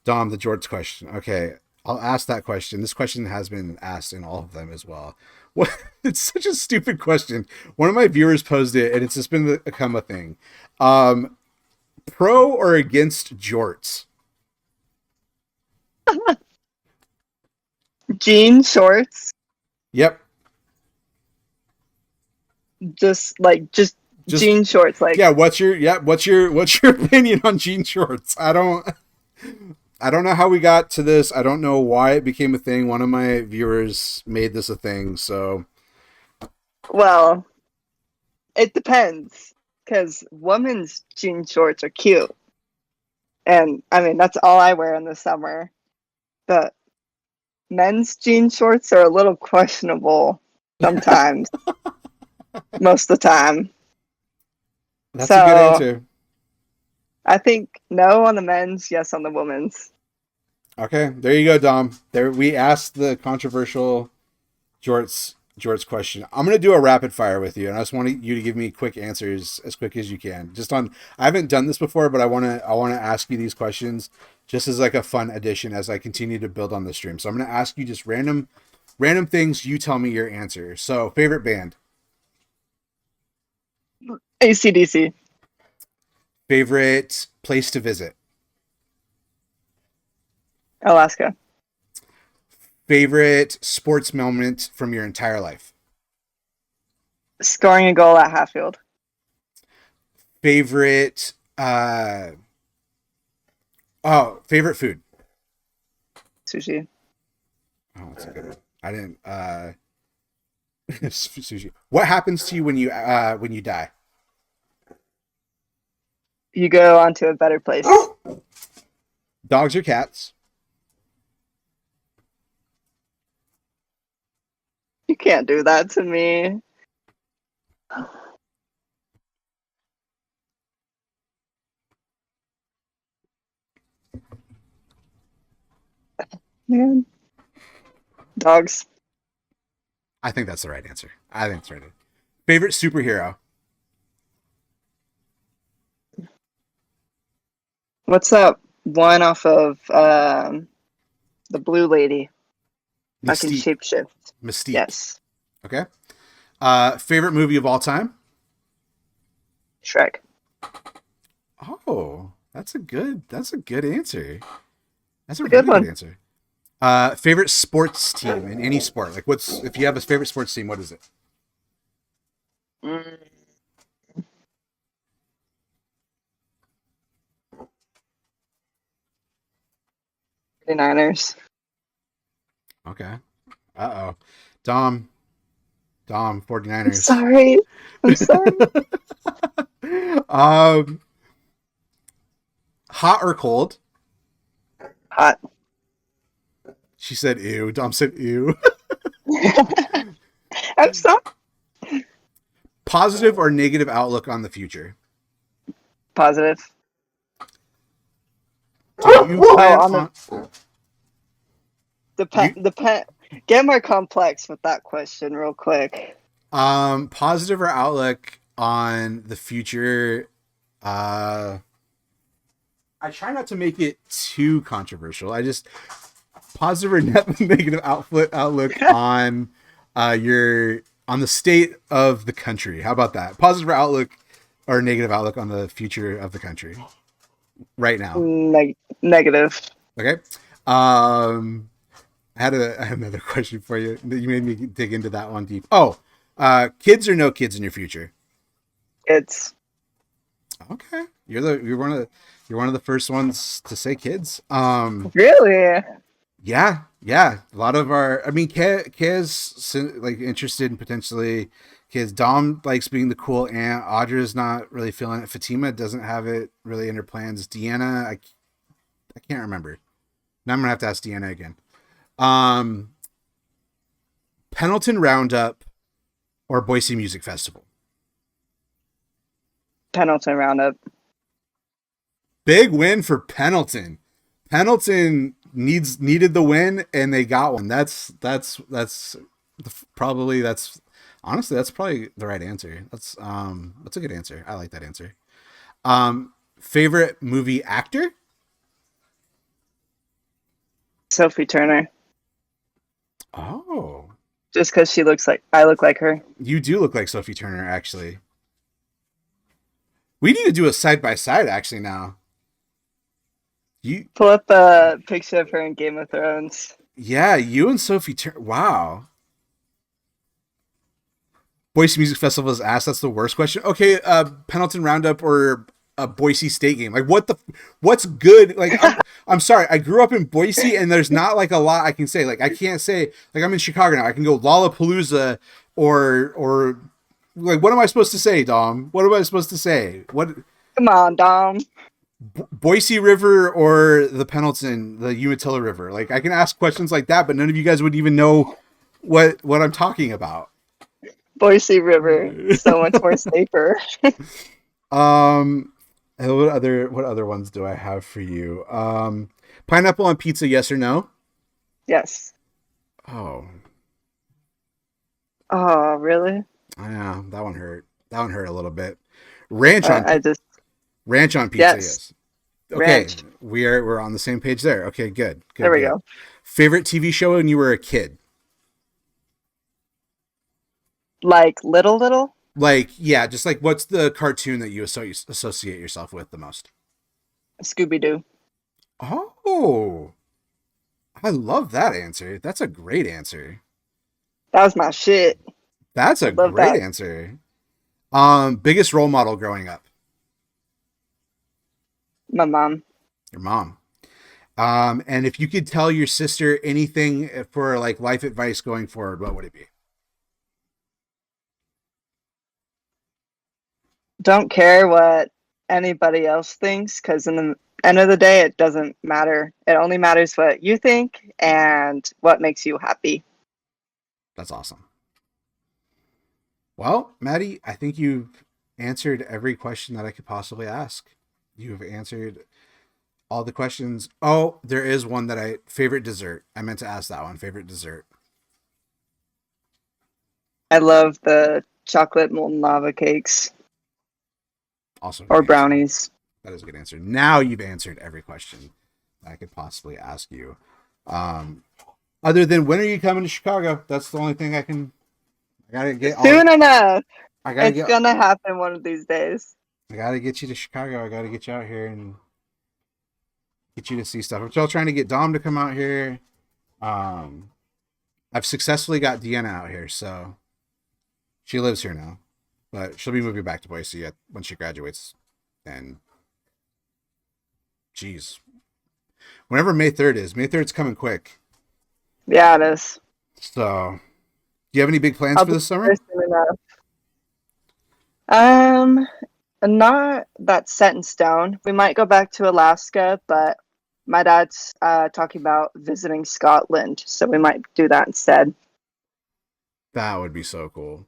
Dom, the George question. Okay, I'll ask that question. This question has been asked in all of them as well. What? It's such a stupid question. One of my viewers posed it, and it's just become a thing. Um, Pro or against jorts? Jean shorts, Yep. just Just jean shorts, like yeah. What's your opinion on jean shorts? I don't know how we got to this. I don't know why it became a thing. One of my viewers made this a thing. So well, it depends because women's jean shorts are cute, and I mean that's all I wear in the summer. But men's jean shorts are a little questionable sometimes, most of the time. that's a good So answer. I think no on the men's, yes on the women's. Okay, there you go, Dom. There we asked the controversial Jorts question. I'm gonna do a rapid fire with you, and I just want you to give me quick answers as quick as you can. Just on, I haven't done this before, but I wanna ask you these questions just as like a fun addition as I continue to build on the stream. So I'm gonna ask you just random things. You tell me your answer. So favorite band, AC/DC, favorite place to visit, Alaska, favorite sports moment from your entire life, scoring a goal at Hatfield, favorite favorite food. sushi. Oh, that's a good one. I didn't sushi. What happens to you when you die? You go on to a better place. Dogs or cats? You can't do that to me. Man. Dogs. I think that's the right answer. I think that's right. Favorite superhero? What's that one off of the blue lady? I can Mystique. shapeshift. Mystique. Yes. Okay. Favorite movie of all time? Shrek. Oh, that's a good answer. That's a Good really good one. answer. Favorite sports team in any sport? Like if you have a favorite sports team, what is it? Mm. 49ers. Okay. Uh-oh. Dom, 49ers. Sorry. I'm sorry. Hot or cold? Hot. She said ew. Dom said ew. I'm sorry. Positive or negative outlook on the future? Positive. Do you plan on on depend. Get more complex with that question real quick. positive or outlook on the future? I try not to make it too controversial. I just positive or negative outlook on on the state of the country. How about that? Positive outlook or negative outlook on the future of the country? right now? Negative. Okay. I had another question for you. You made me dig into that one deep. Oh, kids or no kids in your future? It's Okay, you're one of the first ones to say kids. really Yeah. A lot of our, I mean, Kaz like interested in potentially kids. Dom likes being the cool aunt. Audra's not really feeling it. Fatima doesn't have it really in her plans. Deanna, I can't remember. Now I'm gonna have to ask Deanna again. Um, Pendleton Roundup or Boise Music Festival? Pendleton Roundup. Big win for Pendleton. Pendleton needed the win and they got one. Probably honestly that's probably the right answer. That's a good answer. I like that answer. Favorite movie actor? Sophie Turner. Oh, Just because I look like her. you do look like Sophie Turner, actually. We need to do a side by side actually now. You Pull up a picture of her in Game of Thrones. Yeah, you and Sophie Turner. Wow. Boise Music Festival is asked. That's the worst question. Okay, Pendleton Roundup or a Boise State game. Like what's good? Like I'm sorry, I grew up in Boise and there's not like a lot I can say. Like I can't say like I'm in Chicago now. I can go Lollapalooza or like what am I supposed to say, Dom? What am I supposed to say? What Come on, Dom. Boise River or the Pendleton, the Umatilla River? Like I can ask questions like that, but none of you guys would even know what I'm talking about. Boise River, so much more safer. What other ones do I have for you? Pineapple on pizza, yes or no? Yes. Oh, Oh, really? yeah, that one hurt. That one hurt a little bit. Ranch on ranch on pizza, yes. Okay, Ranch. we're on the same page there. Okay, good. There we go. Favorite TV show when you were a kid? Like little? Like, yeah, just like what's the cartoon that you associate yourself with the most? Scooby Doo. Oh, I love that answer. That's a great answer. That was my shit. That's a Love great that. answer. Biggest role model growing up? My mom. Your mom. And if you could tell your sister anything for like life advice going forward, what would it be? Don't care what anybody else thinks, because in the end of the day, it doesn't matter. It only matters what you think and what makes you happy. That's awesome. Well, Maddie, I think you've answered every question that I could possibly ask. You have answered all the questions. Oh, there is one that favorite dessert. I meant to ask that one. Favorite dessert. I love the chocolate molten lava cakes Also, or brownies. That is a good answer. Now you've answered every question I could possibly ask you. Other than when are you coming to Chicago? That's the only thing I gotta get Soon enough. It's gonna happen one of these days. I gotta get you to Chicago. I gotta get you out here and get you to see stuff. I'm still trying to get Dom to come out here. I've successfully got Deanna out here, so she lives here now, but she'll be moving back to Boise when she graduates. And geez, whenever May 3rd is, May 3rd's coming quick. Yeah, it is. So, do you have any big plans for this summer? Not that set in stone. We might go back to Alaska, but my dad's talking about visiting Scotland, so we might do that instead. That would be so cool.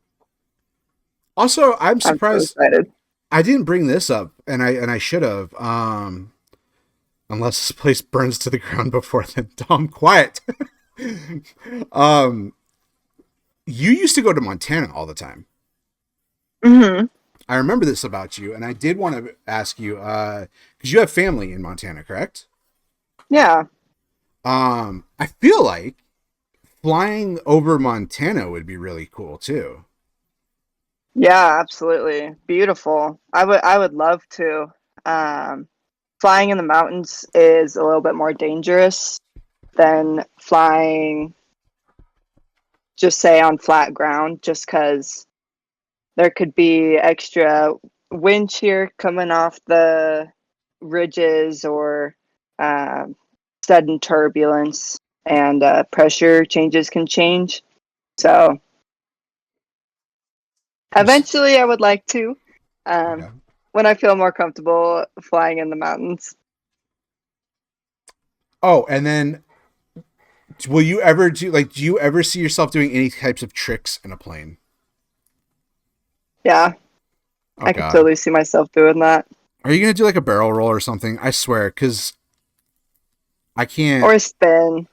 Also, I'm surprised I didn't bring this up, and I should have. Unless this place burns to the ground before then. Dom, quiet. You used to go to Montana all the time. Mm-hmm. I remember this about you, and I did want to ask you, because you have family in Montana, correct? Yeah. I feel like flying over Montana would be really cool too. Yeah, absolutely. Beautiful. I would love to. flying in the mountains is a little bit more dangerous than flying, just say, on flat ground, just because there could be extra wind shear coming off the ridges, or sudden turbulence, and pressure changes can change. So eventually I would like to, Okay. when I feel more comfortable flying in the mountains. Oh, and then will you ever do you ever see yourself doing any types of tricks in a plane? Yeah, Oh I could God. totally see myself doing that. Are you gonna do like a barrel roll or something? I swear, because I can't. Or a spin.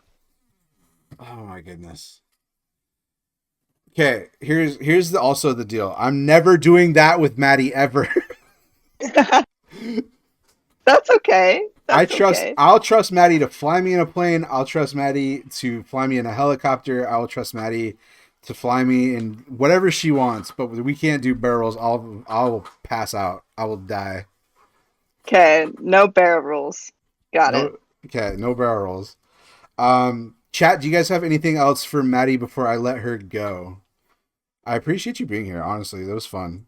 Oh my goodness. Okay, here's also the deal. I'm never doing that with Maddie ever. That's okay. That's okay. I'll trust Maddie to fly me in a plane. I'll trust Maddie to fly me in a helicopter. I will trust Maddie to fly me in whatever she wants. But we can't do barrels. I'll pass out. I will die. Okay, no barrel rules. Got it. No, okay, no barrel rolls. Chat, do you guys have anything else for Maddie before I let her go? I appreciate you being here. Honestly, that was fun.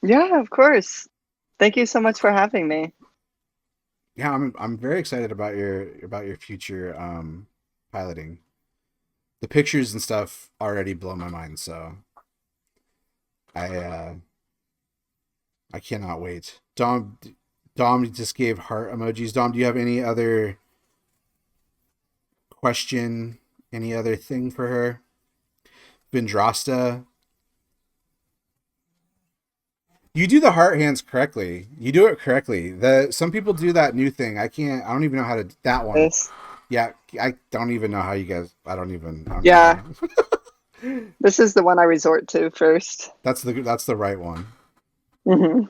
Yeah, of course. Thank you so much for having me. Yeah, I'm very excited about your future piloting. The pictures and stuff already blow my mind, so I cannot wait. Dom just gave heart emojis. Dom, do you have any other question, any other thing for her? Vindrasta, you do the heart hands correctly. You do it correctly. Some people do that new thing. I don't even know how to that one. This. Yeah, I don't even know how you guys. I don't even. Yeah. This is the one I resort to first. That's the right one. Mm-hmm.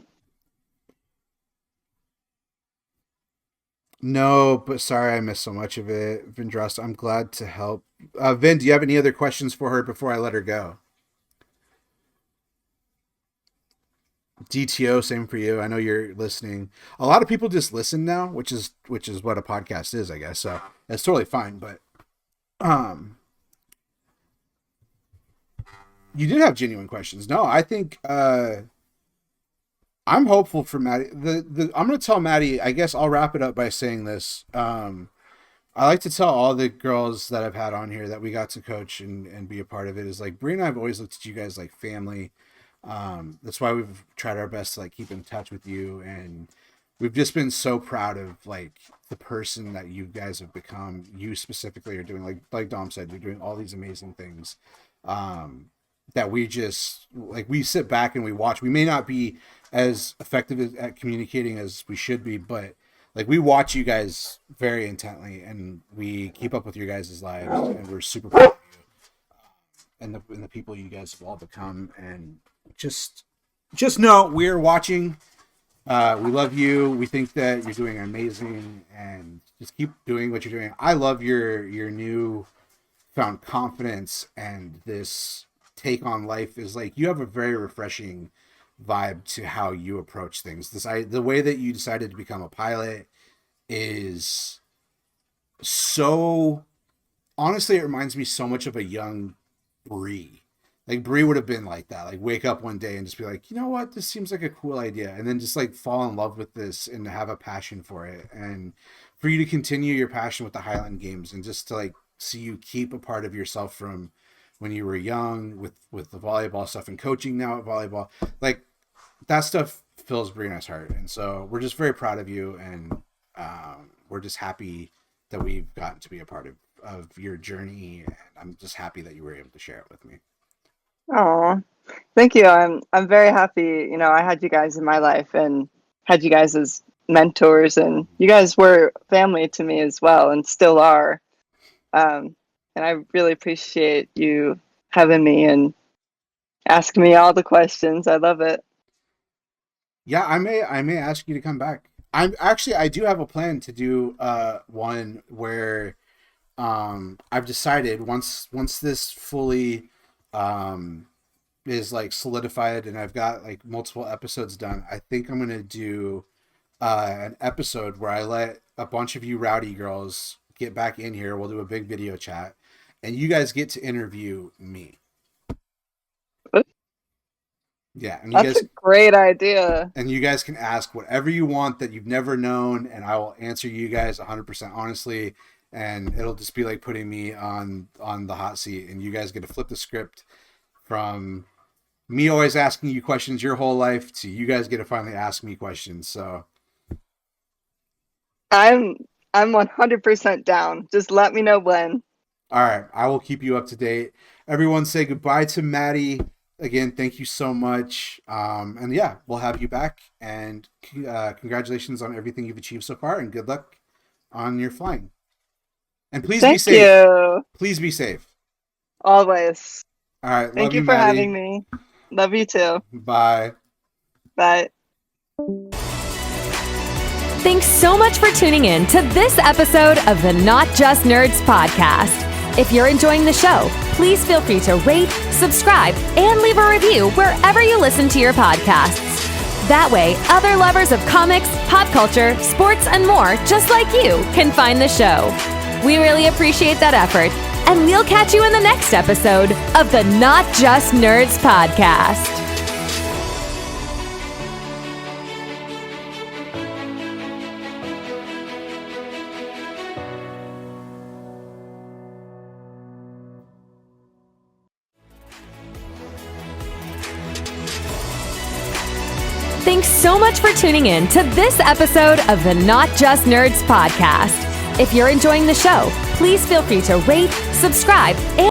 No, but sorry I missed so much of it. Vindrasta, I'm glad to help. Vin, do you have any other questions for her before I let her go? DTO, same for you. I know you're listening. A lot of people just listen now, which is what a podcast is, I guess. So it's totally fine. But you did have genuine questions. No, I think I'm hopeful for Maddie. I'm gonna tell Maddie. I guess I'll wrap it up by saying this. I like to tell all the girls that I've had on here that we got to coach and be a part of it is like Bree and I have always looked at you guys like family. That's why we've tried our best to like keep in touch with you, and we've just been so proud of like the person that you guys have become. You specifically are doing like Dom said, you're doing all these amazing things. That we just like we sit back and we watch. We may not be as effective at communicating as we should be, but like we watch you guys very intently and we keep up with your guys' lives, and we're super proud of you and the people you guys have all become. And just know we're watching. We love you. We think that you're doing amazing, and just keep doing what you're doing. I love your new found confidence, and this take on life is like you have a very refreshing vibe to how you approach things. The way that you decided to become a pilot is so, honestly, it reminds me so much of a young Bree. Like Bree would have been like that. Like wake up one day and just be like, you know what, this seems like a cool idea, and then just like fall in love with this and have a passion for it, and for you to continue your passion with the Highland Games, and just to like see you keep a part of yourself from when you were young with the volleyball stuff and coaching now at volleyball. Like that stuff fills Bree and I's heart, and so we're just very proud of you, and we're just happy that we've gotten to be a part of your journey, and I'm just happy that you were able to share it with me. Oh, thank you. I'm very happy. You know, I had you guys in my life and had you guys as mentors, and you guys were family to me as well, and still are. And I really appreciate you having me and asking me all the questions. I love it. Yeah, I may ask you to come back. I do have a plan to do one where I've decided once this fully is like solidified and I've got like multiple episodes done, I think I'm gonna do an episode where I let a bunch of you rowdy girls get back in here. We'll do a big video chat, and you guys get to interview me. Yeah, and that's a great idea. And you guys can ask whatever you want that you've never known, and I will answer you guys 100% honestly. And it'll just be like putting me on the hot seat, and you guys get to flip the script from me always asking you questions your whole life to you guys get to finally ask me questions. So I'm 100% down. Just let me know when. All right, I will keep you up to date. Everyone say goodbye to Maddie. Again, thank you so much. And yeah, we'll have you back. And congratulations on everything you've achieved so far, and good luck on your flying. And please be safe. Thank you. Please be safe. Always. All right. Thank you for having me. Love you too. Bye. Bye. Thanks so much for tuning in to this episode of the Not Just Nerds podcast. If you're enjoying the show, please feel free to rate, subscribe, and leave a review wherever you listen to your podcasts. That way, other lovers of comics, pop culture, sports, and more just like you can find the show. We really appreciate that effort, and we'll catch you in the next episode of the Not Just Nerds podcast. Thanks so much for tuning in to this episode of the Not Just Nerds podcast. If you're enjoying the show, please feel free to rate, subscribe, and